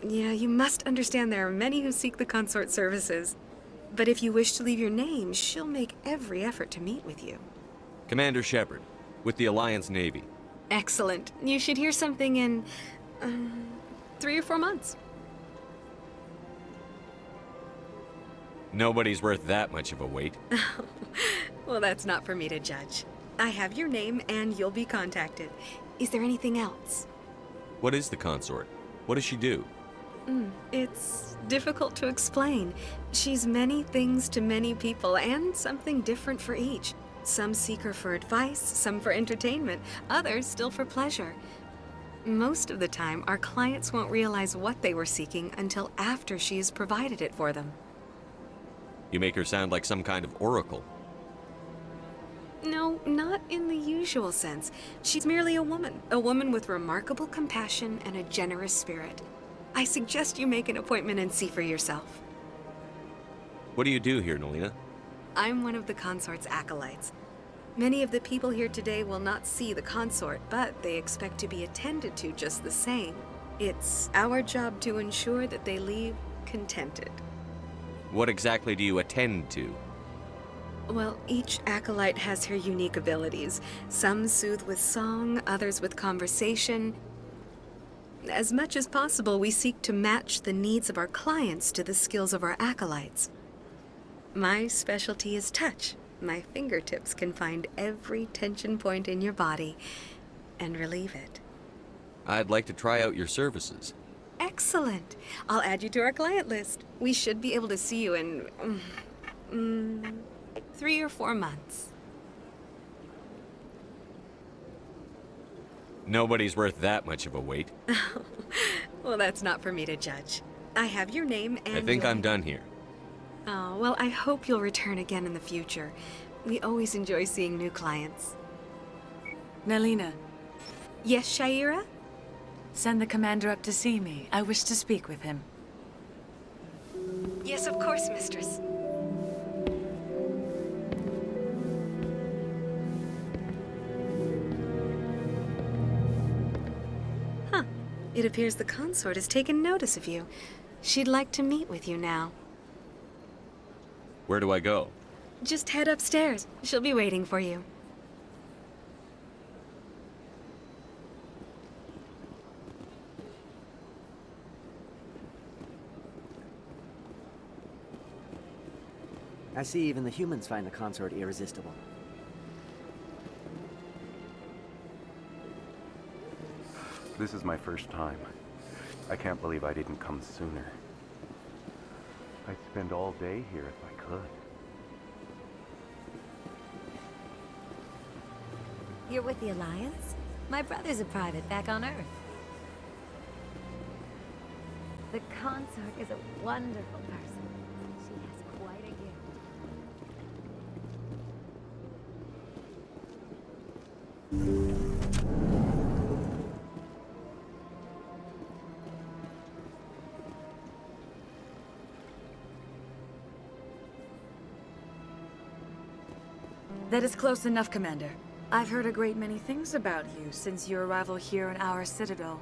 Speaker 8: Yeah, you must understand there are many who seek the consort services. But if you wish to leave your name, she'll make every effort to meet with you.
Speaker 3: Commander Shepard, with the Alliance Navy.
Speaker 8: Excellent. You should hear something in 3 or 4 months.
Speaker 3: Nobody's worth that much of a wait.
Speaker 8: Well, that's not for me to judge. I have your name and you'll be contacted. Is there anything else?
Speaker 3: What is the consort? What does she do?
Speaker 8: It's difficult to explain. She's many things to many people and something different for each. Some seek her for advice, some for entertainment, others still for pleasure. Most of the time, our clients won't realize what they were seeking until after she has provided it for them.
Speaker 3: You make her sound like some kind of oracle.
Speaker 8: No, not in the usual sense. She's merely a woman with remarkable compassion and a generous spirit. I suggest you make an appointment and see for yourself.
Speaker 3: What do you do here, Nalina?
Speaker 8: I'm one of the consort's acolytes. Many of the people here today will not see the consort, but they expect to be attended to just the same. It's our job to ensure that they leave contented.
Speaker 3: What exactly do you attend to?
Speaker 8: Well, each acolyte has her unique abilities. Some soothe with song, others with conversation. As much as possible, we seek to match the needs of our clients to the skills of our acolytes. My specialty is touch. My fingertips can find every tension point in your body and relieve it.
Speaker 3: I'd like to try out your services.
Speaker 8: Excellent. I'll add you to our client list. We should be able to see you in 3 or 4 months.
Speaker 3: Nobody's worth that much of a wait.
Speaker 8: Well, that's not for me to judge. I have your name and
Speaker 3: I think I'm done here.
Speaker 8: Oh, well, I hope you'll return again in the future. We always enjoy seeing new clients.
Speaker 19: Nalina.
Speaker 8: Yes, Shaira?
Speaker 19: Send the commander up to see me. I wish to speak with him.
Speaker 8: Yes, of course, mistress. Huh. It appears the consort has taken notice of you. She'd like to meet with you now.
Speaker 3: Where do I go?
Speaker 8: Just head upstairs. She'll be waiting for you.
Speaker 9: I see even the humans find the consort irresistible.
Speaker 4: This is my first time. I can't believe I didn't come sooner. I'd spend all day here if I could.
Speaker 1: You're with the Alliance? My brother's a private back on Earth. The consort is a wonderful person. She has quite a gift.
Speaker 19: That is close enough, Commander. I've heard a great many things about you since your arrival here in our Citadel.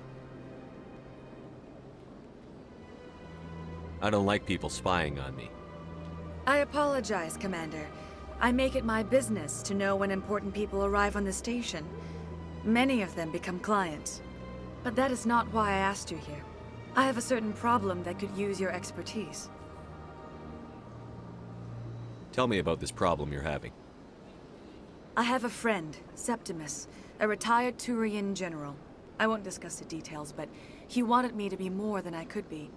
Speaker 3: I don't like people spying on me.
Speaker 19: I apologize, Commander. I make it my business to know when important people arrive on the station. Many of them become clients. But that is not why I asked you here. I have a certain problem that could use your expertise.
Speaker 3: Tell me about this problem you're having.
Speaker 19: I have a friend, Septimus, a retired Turian general. I won't discuss the details, but he wanted me to be more than I could be.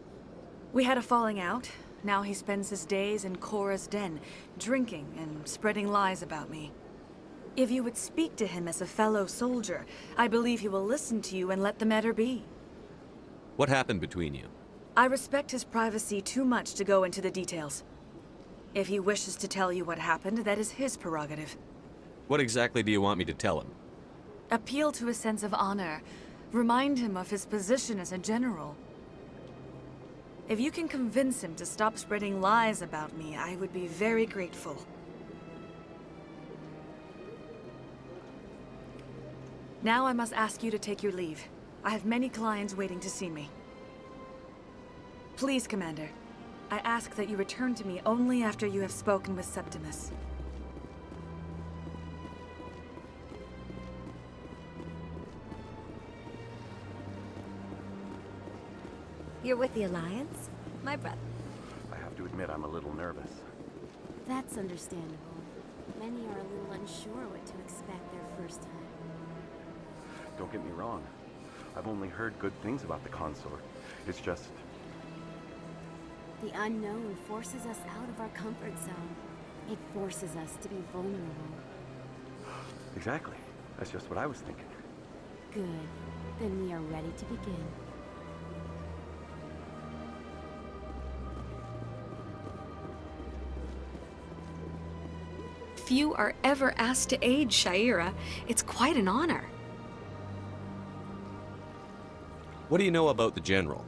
Speaker 19: We had a falling out. Now he spends his days in Korra's den, drinking and spreading lies about me. If you would speak to him as a fellow soldier, I believe he will listen to you and let the matter be.
Speaker 3: What happened between you?
Speaker 19: I respect his privacy too much to go into the details. If he wishes to tell you what happened, that is his prerogative.
Speaker 3: What exactly do you want me to tell him?
Speaker 19: Appeal to his sense of honor. Remind him of his position as a general. If you can convince him to stop spreading lies about me, I would be very grateful. Now I must ask you to take your leave. I have many clients waiting to see me. Please, Commander. I ask that you return to me only after you have spoken with Septimus.
Speaker 11: You're with the Alliance? My brother.
Speaker 4: I have to admit, I'm a little nervous.
Speaker 11: That's understandable. Many are a little unsure what to expect their first time.
Speaker 4: Don't get me wrong. I've only heard good things about the consort. It's just...
Speaker 11: The unknown forces us out of our comfort zone. It forces us to be vulnerable.
Speaker 4: Exactly. That's just what I was thinking.
Speaker 11: Good. Then we are ready to begin.
Speaker 8: Few are ever asked to aid Sha'ira. It's quite an honor.
Speaker 3: What do you know about the General?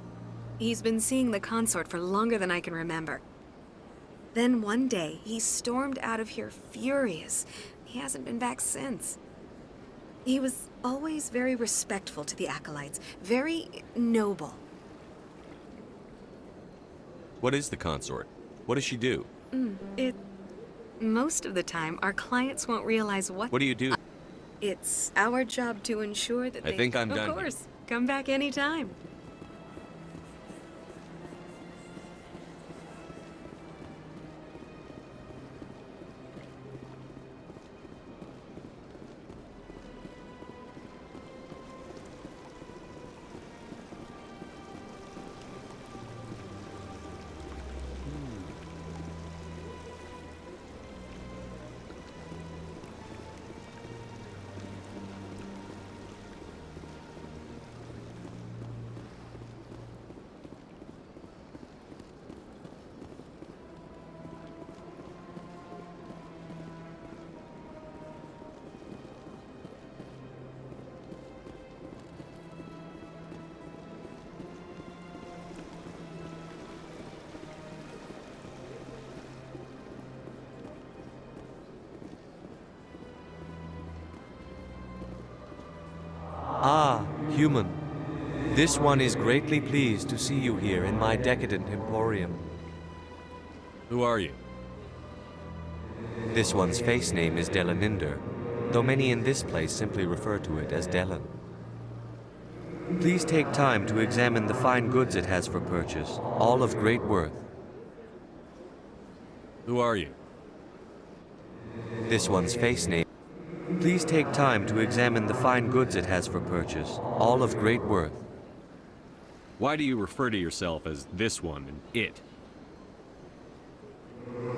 Speaker 8: He's been seeing the consort for longer than I can remember. Then one day, he stormed out of here furious. He hasn't been back since. He was always very respectful to the acolytes, very noble.
Speaker 3: What is the consort? What does she do?
Speaker 8: Most of the time, our clients won't realize what...
Speaker 3: What do you do?
Speaker 8: It's our job to ensure that they...
Speaker 3: I think I'm done.
Speaker 8: Of course. Come back anytime.
Speaker 3: Ah, human. This one is greatly pleased to see you here in my decadent emporium. Who are you? This one's face name is Delaninder, though many in this place simply refer to it as Delan. Please take time to examine the fine goods it has for purchase, all of great worth. Who are you? This one's face name. Please take time to examine the fine goods it has for purchase, all of great worth. Why do you refer to yourself as this one and it?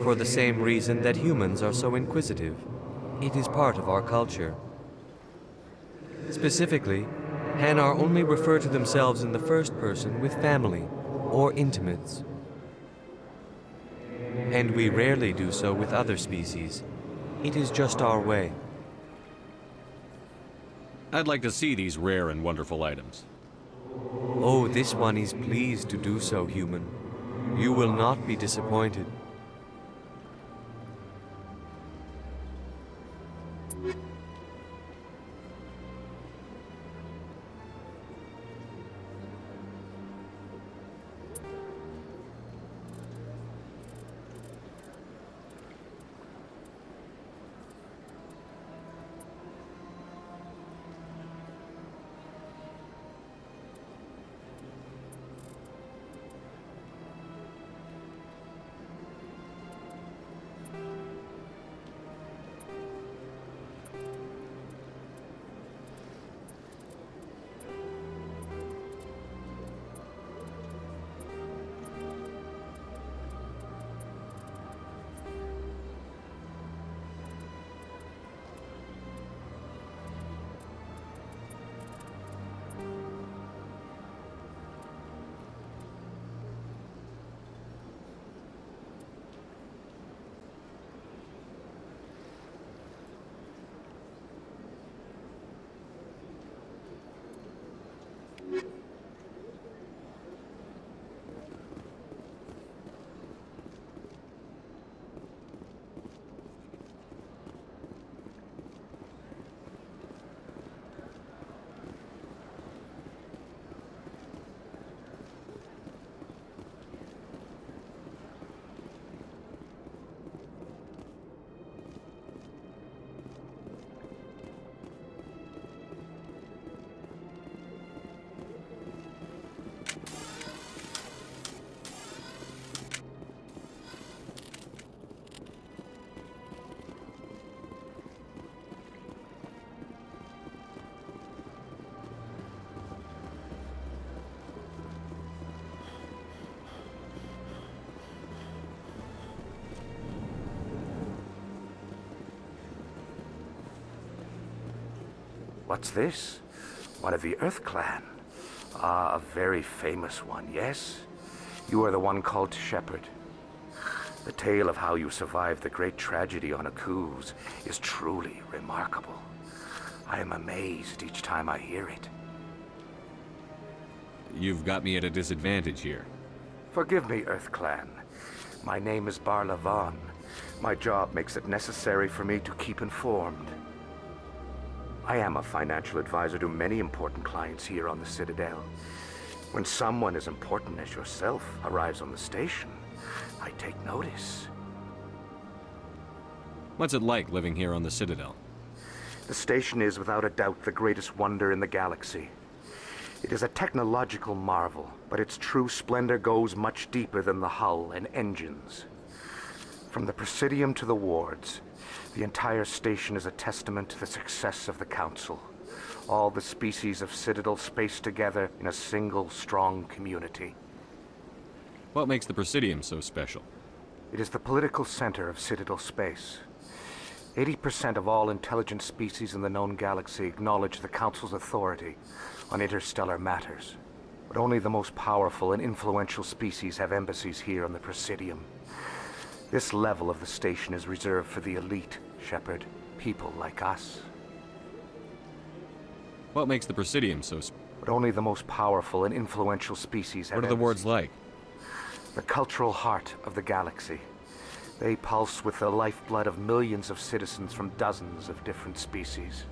Speaker 3: For the same reason that humans are so inquisitive. It is part of our culture. Specifically, Hanar only refer to themselves in the first person with family or intimates. And we rarely do so with other species. It is just our way. I'd like to see these rare and wonderful items. Oh, this one is pleased to do so, human. You will not be disappointed.
Speaker 17: What's this? One of the Earth Clan. Ah, a very famous one, yes? You are the one called Shepherd. The tale of how you survived the great tragedy on Akus is truly remarkable. I am amazed each time I hear it.
Speaker 3: You've got me at a disadvantage here.
Speaker 17: Forgive me, Earth Clan. My name is Barla Vaughn. My job makes it necessary for me to keep informed. I am a financial advisor to many important clients here on the Citadel. When someone as important as yourself arrives on the station, I take notice.
Speaker 3: What's it like living here on the Citadel?
Speaker 17: The station is without a doubt the greatest wonder in the galaxy. It is a technological marvel, but its true splendor goes much deeper than the hull and engines. From the Presidium to the wards, the entire station is a testament to the success of the Council. All the species of Citadel spaced together in a single, strong community.
Speaker 3: What makes the Presidium so special?
Speaker 17: It is the political center of Citadel space. 80% of all intelligent species in the known galaxy acknowledge the Council's authority on interstellar matters. But only the most powerful and influential species have embassies here on the Presidium. This level of the station is reserved for the elite, Shepard. People like us.
Speaker 3: What makes the Presidium so special?
Speaker 17: But only the most powerful and influential species have
Speaker 3: What are the wards like?
Speaker 17: The cultural heart of the galaxy. They pulse with the lifeblood of millions of citizens from dozens of different species.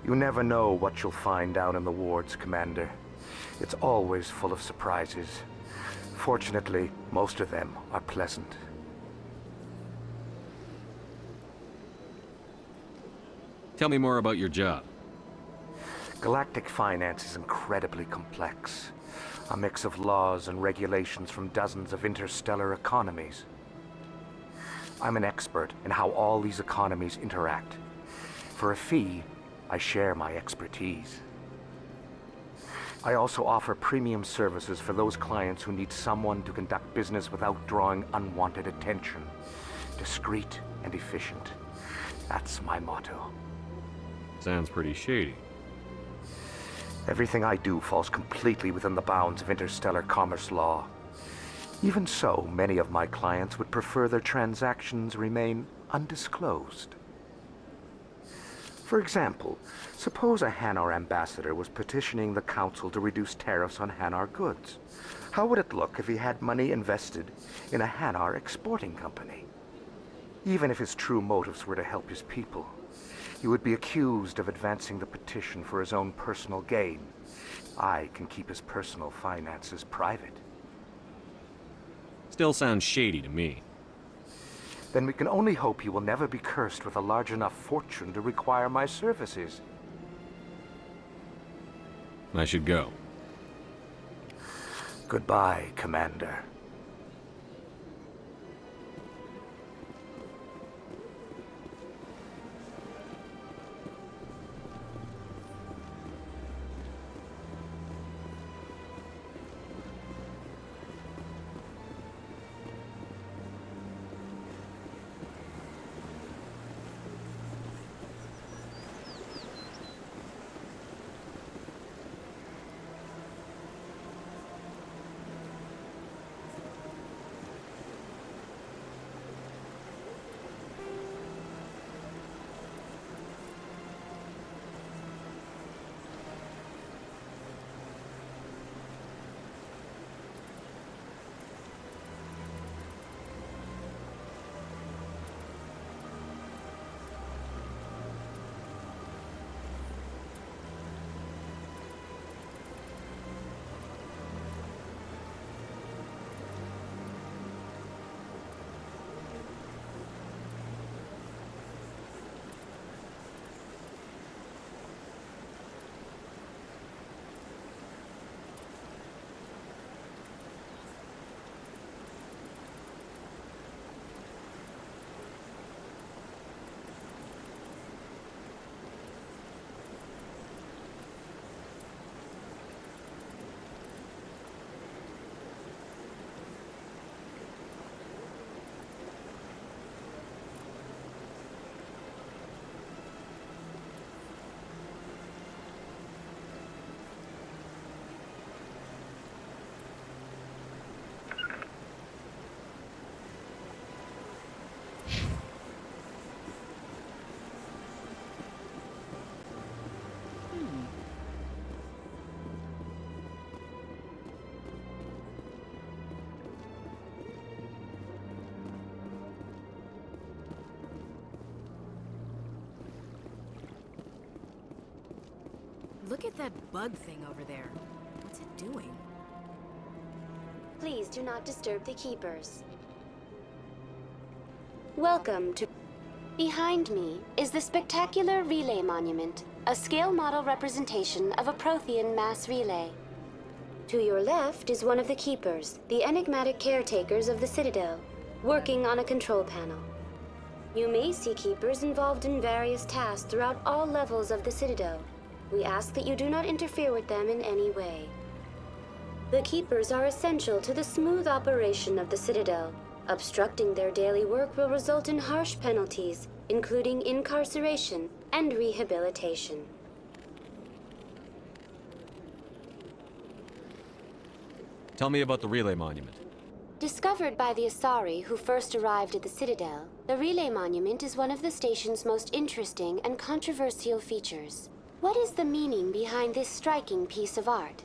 Speaker 17: You never know what you'll find down in the wards, Commander. It's always full of surprises. Fortunately, most of them are pleasant.
Speaker 3: Tell me more about your job.
Speaker 17: Galactic finance is incredibly complex. A mix of laws and regulations from dozens of interstellar economies. I'm an expert in how all these economies interact. For a fee, I share my expertise. I also offer premium services for those clients who need someone to conduct business without drawing unwanted attention. Discreet and efficient. That's my motto.
Speaker 3: Sounds pretty shady.
Speaker 17: Everything I do falls completely within the bounds of interstellar commerce law. Even so, many of my clients would prefer their transactions remain undisclosed. For example, suppose a Hanar ambassador was petitioning the Council to reduce tariffs on Hanar goods. How would it look if he had money invested in a Hanar exporting company? Even if his true motives were to help his people, he would be accused of advancing the petition for his own personal gain. I can keep his personal finances private.
Speaker 3: Still sounds shady to me.
Speaker 17: Then we can only hope he will never be cursed with a large enough fortune to require my services.
Speaker 3: I should go.
Speaker 17: Goodbye, Commander.
Speaker 2: Look at that bug thing over there. What's it doing?
Speaker 18: Please do not disturb the keepers. Welcome to... Behind me is the spectacular relay monument, a scale model representation of a Prothean mass relay. To your left is one of the keepers, the enigmatic caretakers of the Citadel, working on a control panel. You may see keepers involved in various tasks throughout all levels of the Citadel. We ask that you do not interfere with them in any way. The keepers are essential to the smooth operation of the Citadel. Obstructing their daily work will result in harsh penalties, including incarceration and rehabilitation.
Speaker 3: Tell me about the relay monument.
Speaker 18: Discovered by the Asari who first arrived at the Citadel, the relay monument is one of the station's most interesting and controversial features. What is the meaning behind this striking piece of art?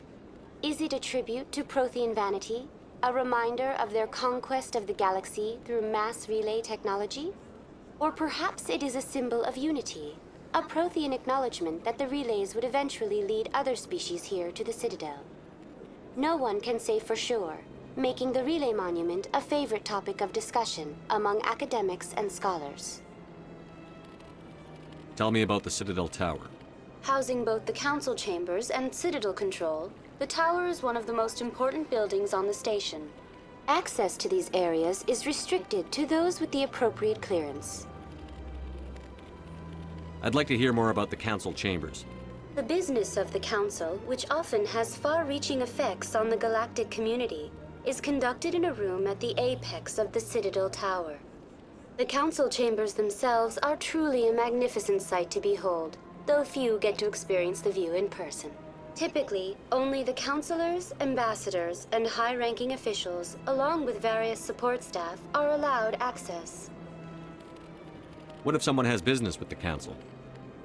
Speaker 18: Is it a tribute to Prothean vanity? A reminder of their conquest of the galaxy through mass relay technology? Or perhaps it is a symbol of unity, a Prothean acknowledgement that the relays would eventually lead other species here to the Citadel. No one can say for sure, making the relay monument a favorite topic of discussion among academics and scholars.
Speaker 3: Tell me about the Citadel Tower.
Speaker 18: Housing both the council chambers and Citadel control, the tower is one of the most important buildings on the station. Access to these areas is restricted to those with the appropriate clearance.
Speaker 3: I'd like to hear more about the council chambers.
Speaker 18: The business of the council, which often has far-reaching effects on the galactic community, is conducted in a room at the apex of the Citadel Tower. The council chambers themselves are truly a magnificent sight to behold, though few get to experience the view in person. Typically, only the councilors, ambassadors, and high-ranking officials, along with various support staff, are allowed access.
Speaker 3: What if someone has business with the council?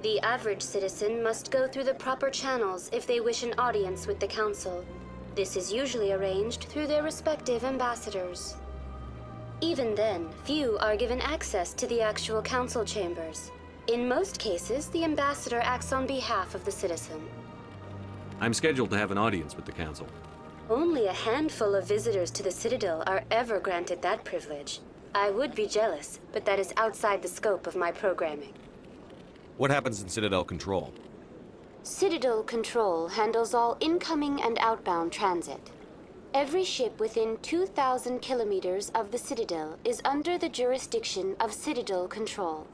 Speaker 18: The average citizen must go through the proper channels if they wish an audience with the council. This is usually arranged through their respective ambassadors. Even then, few are given access to the actual council chambers. In most cases, the ambassador acts on behalf of the citizen.
Speaker 3: I'm scheduled to have an audience with the council.
Speaker 18: Only a handful of visitors to the Citadel are ever granted that privilege. I would be jealous, but that is outside the scope of my programming.
Speaker 3: What happens in Citadel Control?
Speaker 18: Citadel Control handles all incoming and outbound transit. Every ship within 2,000 kilometers of the Citadel is under the jurisdiction of Citadel Control.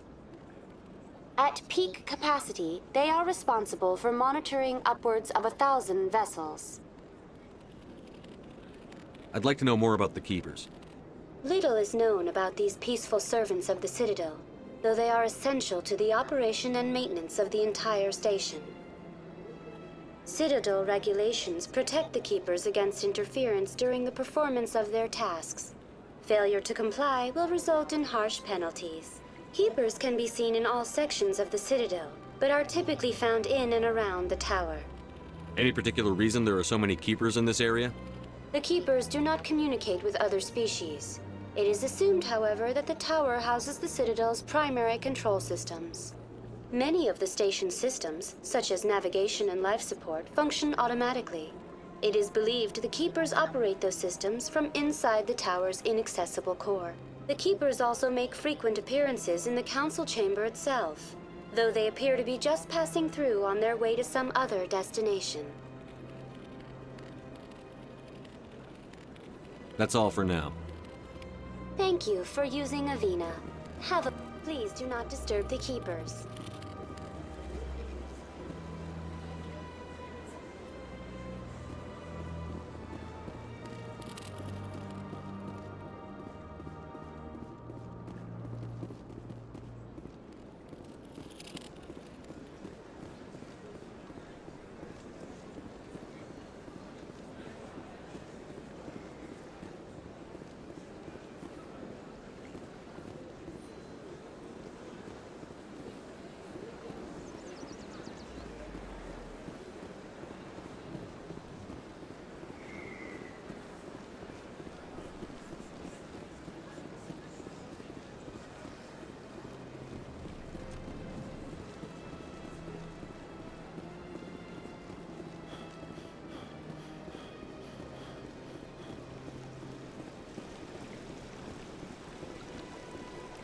Speaker 18: At peak capacity, they are responsible for monitoring upwards of 1,000 vessels.
Speaker 3: I'd like to know more about the keepers.
Speaker 18: Little is known about these peaceful servants of the Citadel, though they are essential to the operation and maintenance of the entire station. Citadel regulations protect the keepers against interference during the performance of their tasks. Failure to comply will result in harsh penalties. Keepers can be seen in all sections of the Citadel, but are typically found in and around the tower.
Speaker 3: Any particular reason there are so many keepers in this area?
Speaker 18: The keepers do not communicate with other species. It is assumed, however, that the tower houses the Citadel's primary control systems. Many of the station's systems, such as navigation and life support, function automatically. It is believed the keepers operate those systems from inside the tower's inaccessible core. The keepers also make frequent appearances in the council chamber itself, though they appear to be just passing through on their way to some other destination.
Speaker 3: That's all for now.
Speaker 18: Thank you for using Avina. Please do not disturb the keepers.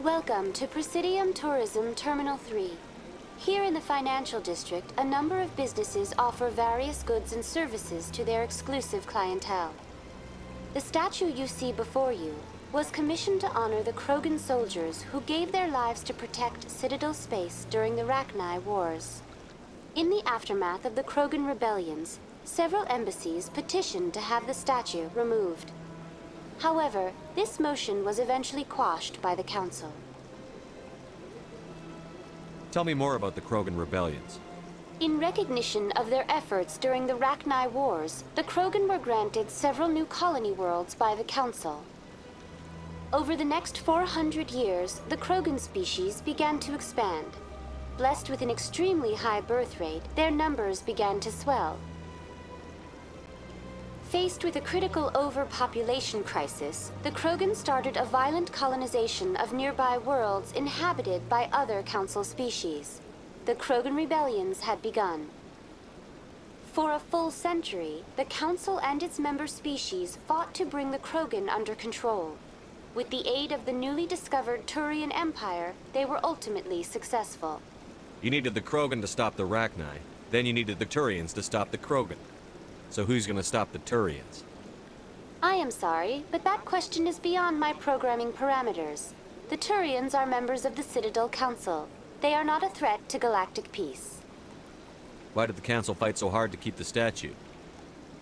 Speaker 18: Welcome to Presidium Tourism Terminal 3. Here in the financial district, a number of businesses offer various goods and services to their exclusive clientele. The statue you see before you was commissioned to honor the Krogan soldiers who gave their lives to protect Citadel space during the Rachni Wars. In the aftermath of the Krogan rebellions, several embassies petitioned to have the statue removed. However, this motion was eventually quashed by the Council.
Speaker 3: Tell me more about the Krogan rebellions.
Speaker 18: In recognition of their efforts during the Rachni Wars, the Krogan were granted several new colony worlds by the Council. Over the next 400 years, the Krogan species began to expand. Blessed with an extremely high birth rate, their numbers began to swell. Faced with a critical overpopulation crisis, the Krogan started a violent colonization of nearby worlds inhabited by other Council species. The Krogan rebellions had begun. For a full century, the Council and its member species fought to bring the Krogan under control. With the aid of the newly discovered Turian Empire, they were ultimately successful.
Speaker 3: You needed the Krogan to stop the Rachni, then you needed the Turians to stop the Krogan. So who's gonna stop the Turians?
Speaker 18: I am sorry, but that question is beyond my programming parameters. The Turians are members of the Citadel Council. They are not a threat to galactic peace.
Speaker 3: Why did the Council fight so hard to keep the statue?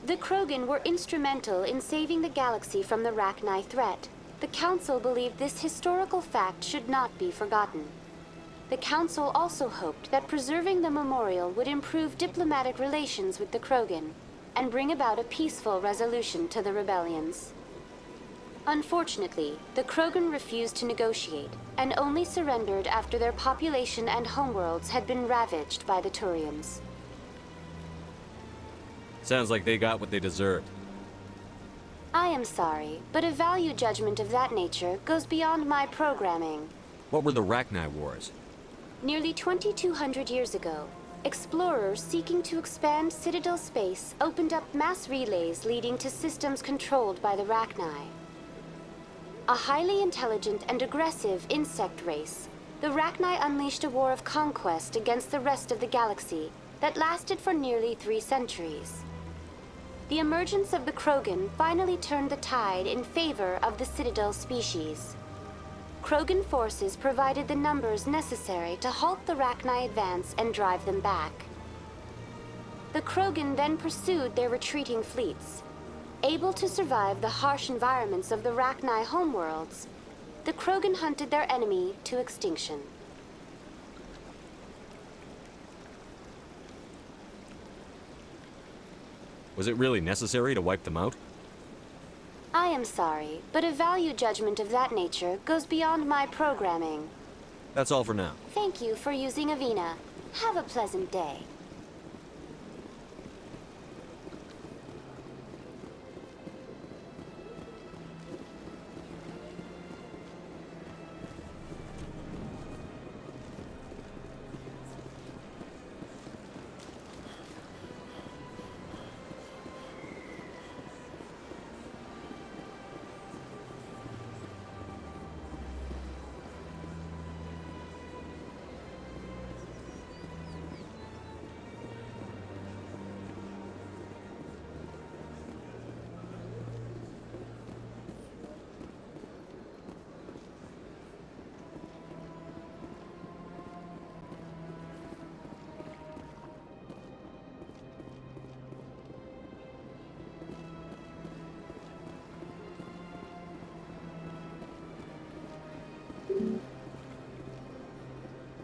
Speaker 18: The Krogan were instrumental in saving the galaxy from the Rachni threat. The Council believed this historical fact should not be forgotten. The Council also hoped that preserving the memorial would improve diplomatic relations with the Krogan and bring about a peaceful resolution to the rebellions. Unfortunately, the Krogan refused to negotiate and only surrendered after their population and homeworlds had been ravaged by the Turians.
Speaker 3: Sounds like they got what they deserved.
Speaker 18: I am sorry, but a value judgment of that nature goes beyond my programming.
Speaker 3: What were the Rachni Wars?
Speaker 18: Nearly 2,200 years ago, explorers seeking to expand Citadel space opened up mass relays leading to systems controlled by the Rachni. A highly intelligent and aggressive insect race, the Rachni unleashed a war of conquest against the rest of the galaxy that lasted for nearly 3 centuries. The emergence of the Krogan finally turned the tide in favor of the Citadel species. Krogan forces provided the numbers necessary to halt the Rachni advance and drive them back. The Krogan then pursued their retreating fleets. Able to survive the harsh environments of the Rachni homeworlds, the Krogan hunted their enemy to extinction.
Speaker 3: Was it really necessary to wipe them out?
Speaker 18: I am sorry, but a value judgment of that nature goes beyond my programming.
Speaker 3: That's all for now.
Speaker 18: Thank you for using Avina. Have a pleasant day.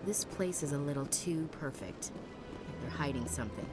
Speaker 2: This place is a little too perfect. Like they're hiding something.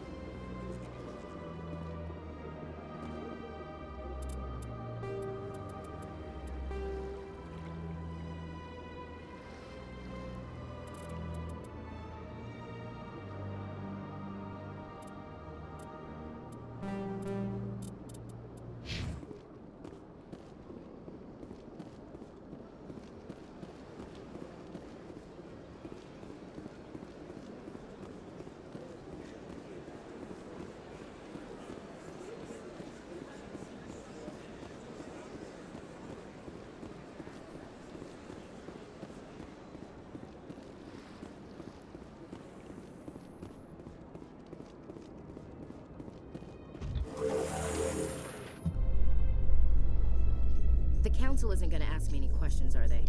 Speaker 2: The Council isn't gonna ask me any questions, are they?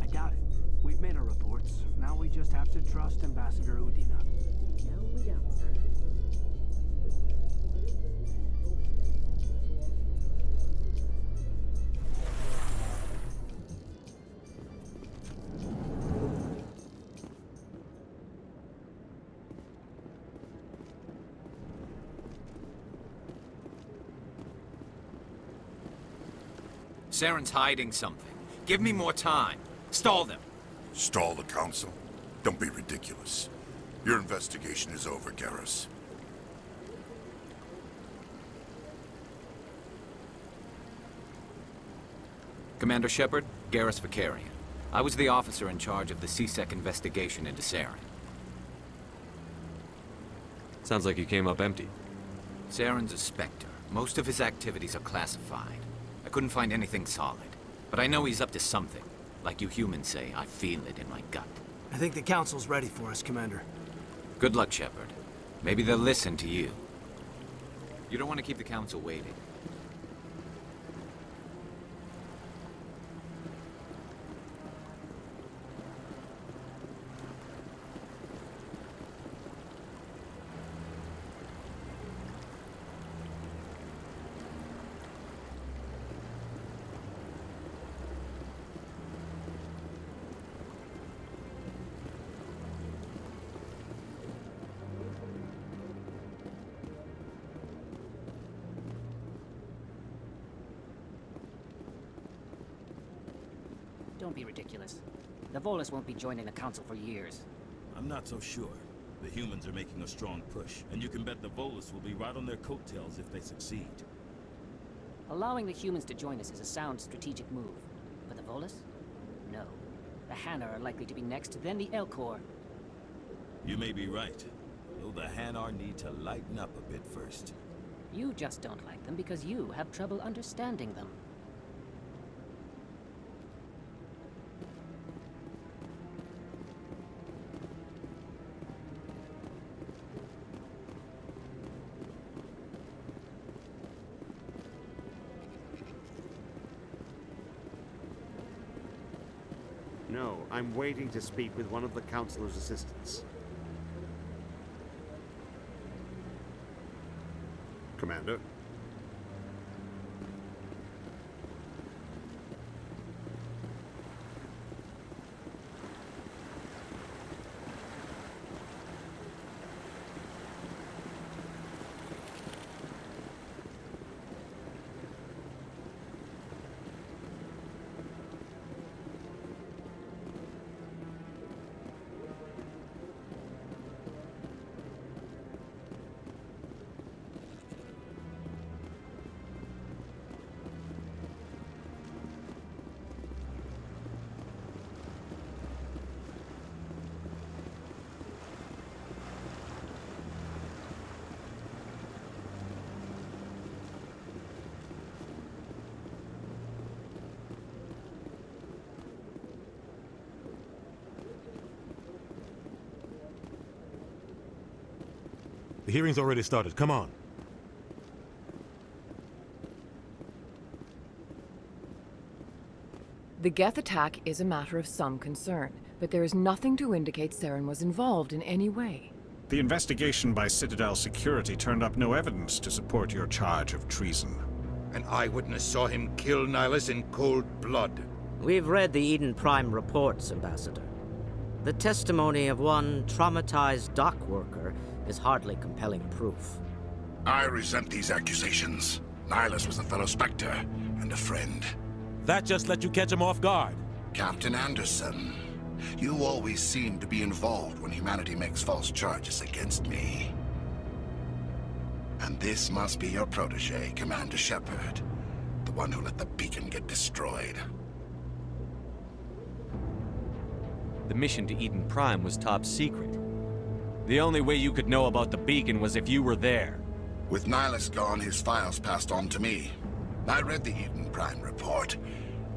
Speaker 13: I doubt it. We've made our reports. Now we just have to trust Ambassador Udina.
Speaker 2: No, we don't, sir.
Speaker 14: Saren's hiding something. Give me more time. Stall them.
Speaker 21: Stall the Council? Don't be ridiculous. Your investigation is over, Garrus.
Speaker 14: Commander Shepard, Garrus Vicarian. I was the officer in charge of the CSEC investigation into Saren.
Speaker 3: Sounds like you came up empty.
Speaker 14: Saren's a Spectre. Most of his activities are classified. I couldn't find anything solid. But I know he's up to something. Like you humans say, I feel it in my gut.
Speaker 22: I think the Council's ready for us, Commander.
Speaker 14: Good luck, Shepard. Maybe they'll listen to you. You don't want to keep the Council waiting.
Speaker 7: Don't be ridiculous. The Volus won't be joining the Council for years.
Speaker 15: I'm not so sure. The humans are making a strong push, and you can bet the Volus will be right on their coattails if they succeed.
Speaker 7: Allowing the humans to join us is a sound strategic move. But the Volus? No. The Hanar are likely to be next, then the Elcor.
Speaker 15: You may be right, though the Hanar need to lighten up a bit first.
Speaker 7: You just don't like them because you have trouble understanding them.
Speaker 24: No, I'm waiting to speak with one of the Councilor's assistants. Commander?
Speaker 6: The hearing's already started. Come on.
Speaker 25: The Geth attack is a matter of some concern, but there is nothing to indicate Saren was involved in any way.
Speaker 26: The investigation by Citadel security turned up no evidence to support your charge of treason.
Speaker 12: An eyewitness saw him kill Nihilus in cold blood.
Speaker 27: We've read the Eden Prime reports, Ambassador. The testimony of one traumatized dock worker is hardly compelling proof.
Speaker 21: I resent these accusations. Nihilus was a fellow Spectre and a friend.
Speaker 6: That just let you catch him off guard.
Speaker 21: Captain Anderson, you always seem to be involved when humanity makes false charges against me. And this must be your protege, Commander Shepard. The one who let the beacon get destroyed.
Speaker 3: The mission to Eden Prime was top secret. The only way you could know about the beacon was if you were there.
Speaker 21: With Nihilus gone, his files passed on to me. I read the Eden Prime report.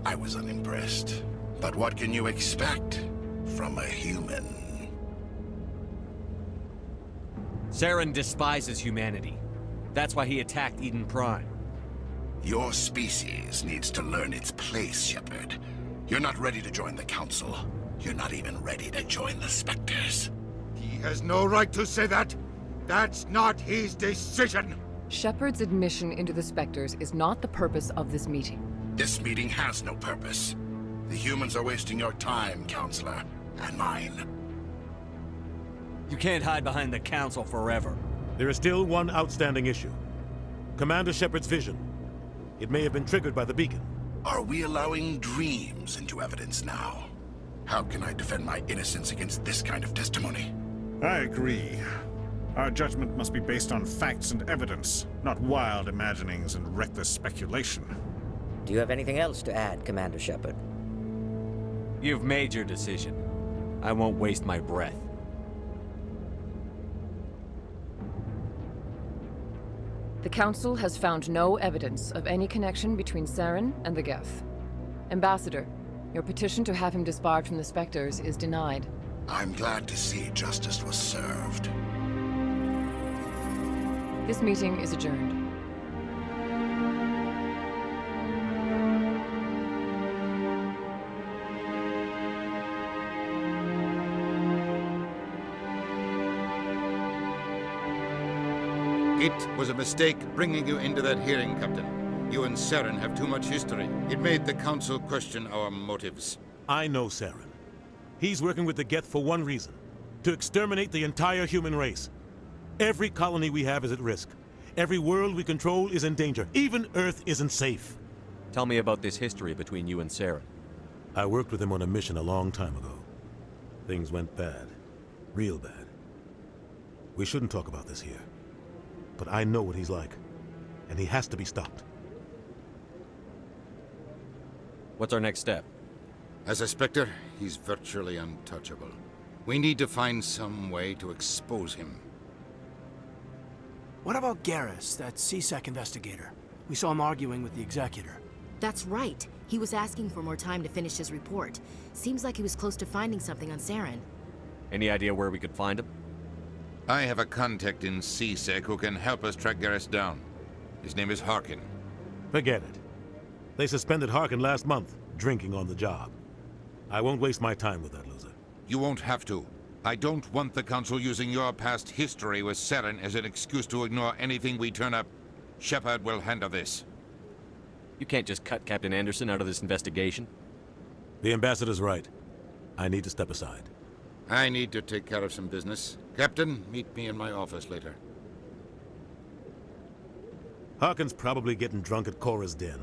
Speaker 21: I was unimpressed. But what can you expect from a human?
Speaker 3: Saren despises humanity. That's why he attacked Eden Prime.
Speaker 21: Your species needs to learn its place, Shepard. You're not ready to join the Council. You're not even ready to join the Spectres.
Speaker 12: He has no right to say that. That's not his decision.
Speaker 25: Shepard's admission into the Spectres is not the purpose of this meeting.
Speaker 21: This meeting has no purpose. The humans are wasting your time, Counselor, and mine.
Speaker 1: You can't hide behind the Council forever.
Speaker 6: There is still one outstanding issue. Commander Shepard's vision. It may have been triggered by the beacon.
Speaker 21: Are we allowing dreams into evidence now? How can I defend my innocence against this kind of testimony?
Speaker 26: I agree. Our judgment must be based on facts and evidence, not wild imaginings and reckless speculation.
Speaker 27: Do you have anything else to add, Commander Shepard?
Speaker 1: You've made your decision. I won't waste my breath.
Speaker 25: The Council has found no evidence of any connection between Saren and the Geth. Ambassador, your petition to have him disbarred from the Spectres is denied.
Speaker 21: I'm glad to see justice was served.
Speaker 25: This meeting is adjourned.
Speaker 12: It was a mistake bringing you into that hearing, Captain. You and Saren have too much history. It made the Council question our motives.
Speaker 6: I know Saren. He's working with the Geth for one reason. To exterminate the entire human race. Every colony we have is at risk. Every world we control is in danger. Even Earth isn't safe.
Speaker 3: Tell me about this history between you and Saren.
Speaker 6: I worked with him on a mission a long time ago. Things went bad. Real bad. We shouldn't talk about this here. But I know what he's like. And he has to be stopped.
Speaker 3: What's our next step?
Speaker 12: As a Spectre, he's virtually untouchable. We need to find some way to expose him.
Speaker 13: What about Garrus, that CSEC investigator? We saw him arguing with the Executor.
Speaker 2: That's right. He was asking for more time to finish his report. Seems like he was close to finding something on Saren.
Speaker 3: Any idea where we could find him?
Speaker 12: I have a contact in CSEC who can help us track Garrus down. His name is Harkin.
Speaker 6: Forget it. They suspended Harkin last month, drinking on the job. I won't waste my time with that loser.
Speaker 12: You won't have to. I don't want the Council using your past history with Saren as an excuse to ignore anything we turn up. Shepard will handle this.
Speaker 3: You can't just cut Captain Anderson out of this investigation.
Speaker 6: The Ambassador's right. I need to step aside.
Speaker 12: I need to take care of some business. Captain, meet me in my office later.
Speaker 6: Harkin's probably getting drunk at Cora's Den.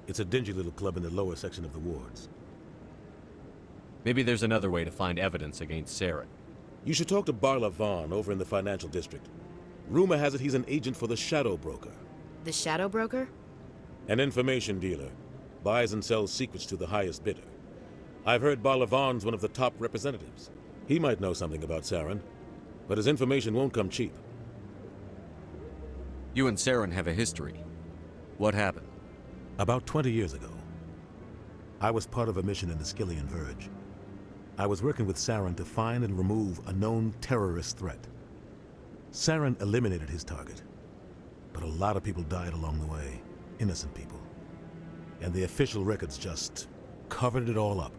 Speaker 6: It's a dingy little club in the lower section of the wards.
Speaker 3: Maybe there's another way to find evidence against Saren.
Speaker 6: You should talk to Barla Vaughn over in the financial district. Rumor has it he's an agent for the Shadow Broker.
Speaker 2: The Shadow Broker?
Speaker 6: An information dealer. Buys and sells secrets to the highest bidder. I've heard Barla Vaughn's one of the top representatives. He might know something about Saren, but his information won't come cheap.
Speaker 3: You and Saren have a history. What happened?
Speaker 6: About 20 years ago, I was part of a mission in the Skillian Verge. I was working with Saren to find and remove a known terrorist threat. Saren eliminated his target, but a lot of people died along the way, innocent people. And the official records just covered it all up.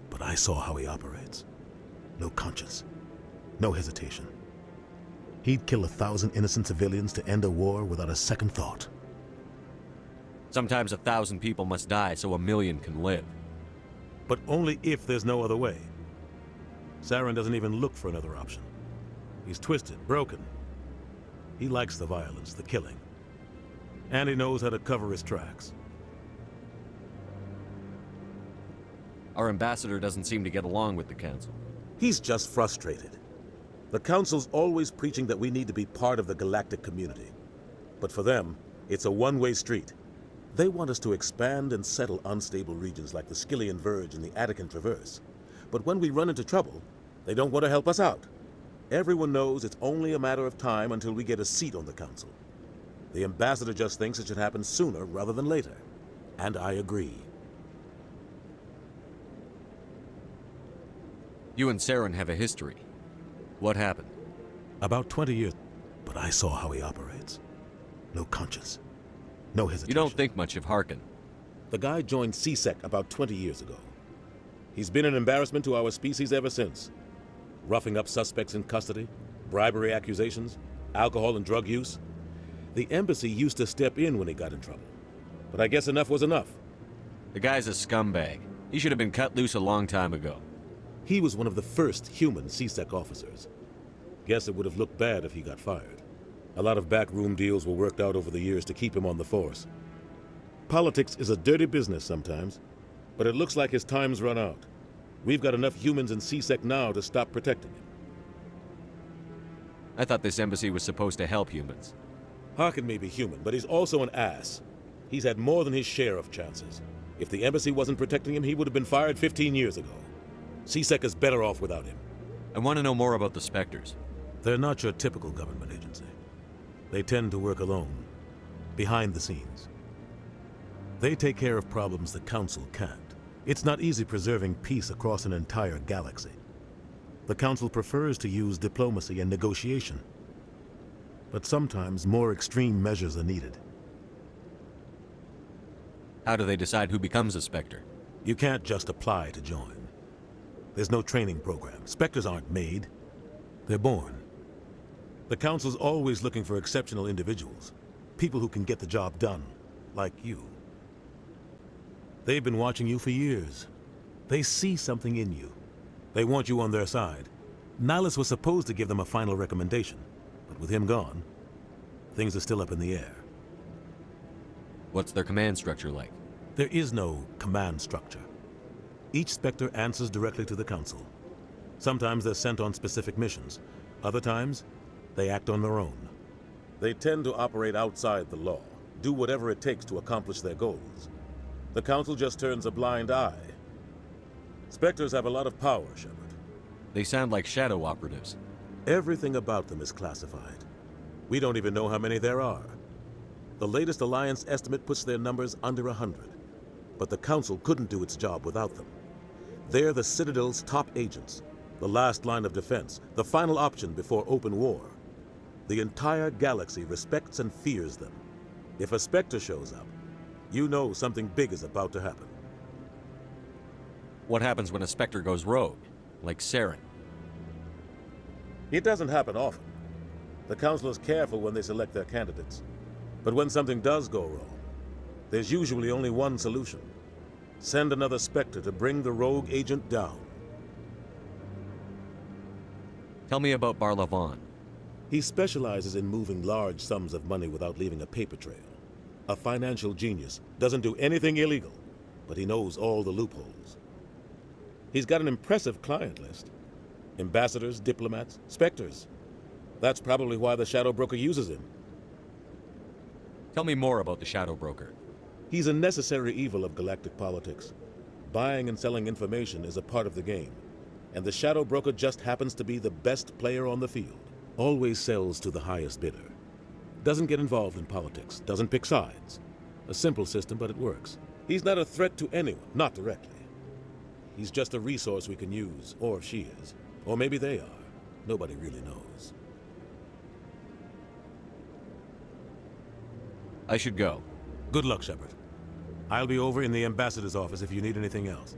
Speaker 6: But I saw how he operates. No conscience, no hesitation. He'd kill 1,000 innocent civilians to end a war without a second thought.
Speaker 3: Sometimes 1,000 people must die so 1,000,000 can live.
Speaker 6: But only if there's no other way. Saren doesn't even look for another option. He's twisted, broken. He likes the violence, the killing. And he knows how to cover his tracks.
Speaker 3: Our ambassador doesn't seem to get along with the Council.
Speaker 6: He's just frustrated. The Council's always preaching that we need to be part of the galactic community. But for them, it's a one-way street. They want us to expand and settle unstable regions like the Skillian Verge and the Attican Traverse. But when we run into trouble, they don't want to help us out. Everyone knows it's only a matter of time until we get a seat on the Council. The ambassador just thinks it should happen sooner rather than later. And I agree.
Speaker 3: You and Saren have a history. What happened?
Speaker 6: About 20 years, but I saw how he operates. No conscience, No hesitation.
Speaker 1: You don't think much of Harkin.
Speaker 6: The guy joined CSEC about 20 years ago. He's been an embarrassment to our species ever since. Roughing up suspects in custody, bribery accusations, alcohol and drug use. The embassy used to step in when he got in trouble. But I guess enough was enough.
Speaker 1: The guy's a scumbag. He should have been cut loose a long time ago.
Speaker 6: He was one of the first human CSEC officers. Guess it would have looked bad if he got fired. A lot of backroom deals were worked out over the years to keep him on the force. Politics is a dirty business sometimes, but it looks like his time's run out. We've got enough humans in CSEC now to stop protecting him.
Speaker 1: I thought this embassy was supposed to help humans.
Speaker 6: Harkin may be human, but he's also an ass. He's had more than his share of chances. If the embassy wasn't protecting him, he would have been fired 15 years ago. CSEC is better off without him.
Speaker 1: I want to know more about the Spectres.
Speaker 6: They're not your typical government agency. They tend to work alone, behind the scenes. They take care of problems the Council can't. It's not easy preserving peace across an entire galaxy. The Council prefers to use diplomacy and negotiation. But sometimes more extreme measures are needed.
Speaker 1: How do they decide who becomes a Spectre?
Speaker 6: You can't just apply to join. There's no training program. Spectres aren't made. They're born. The Council's always looking for exceptional individuals. People who can get the job done, like you. They've been watching you for years. They see something in you. They want you on their side. Nihilus was supposed to give them a final recommendation, but with him gone, things are still up in the air.
Speaker 1: What's their command structure like?
Speaker 6: There is no command structure. Each Spectre answers directly to the Council. Sometimes they're sent on specific missions. Other times, they act on their own. They tend to operate outside the law, do whatever it takes to accomplish their goals. The Council just turns a blind eye. Spectres have a lot of power, Shepard.
Speaker 1: They sound like shadow operatives.
Speaker 6: Everything about them is classified. We don't even know how many there are. The latest Alliance estimate puts their numbers under 100. But the Council couldn't do its job without them. They're the Citadel's top agents, the last line of defense, the final option before open war. The entire galaxy respects and fears them. If a Spectre shows up, you know something big is about to happen.
Speaker 1: What happens when a Spectre goes rogue, like Saren?
Speaker 6: It doesn't happen often. The Council is careful when they select their candidates. But when something does go wrong, there's usually only one solution. Send another Spectre to bring the rogue agent down.
Speaker 1: Tell me about Barlavon.
Speaker 6: He specializes in moving large sums of money without leaving a paper trail. A financial genius, doesn't do anything illegal, but he knows all the loopholes. He's got an impressive client list. Ambassadors, diplomats, Spectres. That's probably why the Shadow Broker uses him.
Speaker 1: Tell me more about the Shadow Broker.
Speaker 6: He's a necessary evil of galactic politics. Buying and selling information is a part of the game, and the Shadow Broker just happens to be the best player on the field. Always sells to the highest bidder. Doesn't get involved in politics, doesn't pick sides. A simple system, but it works. He's not a threat to anyone, not directly. He's just a resource we can use, or she is. Or maybe they are. Nobody really knows.
Speaker 1: I should go.
Speaker 6: Good luck, Shepard. I'll be over in the ambassador's office if you need anything else.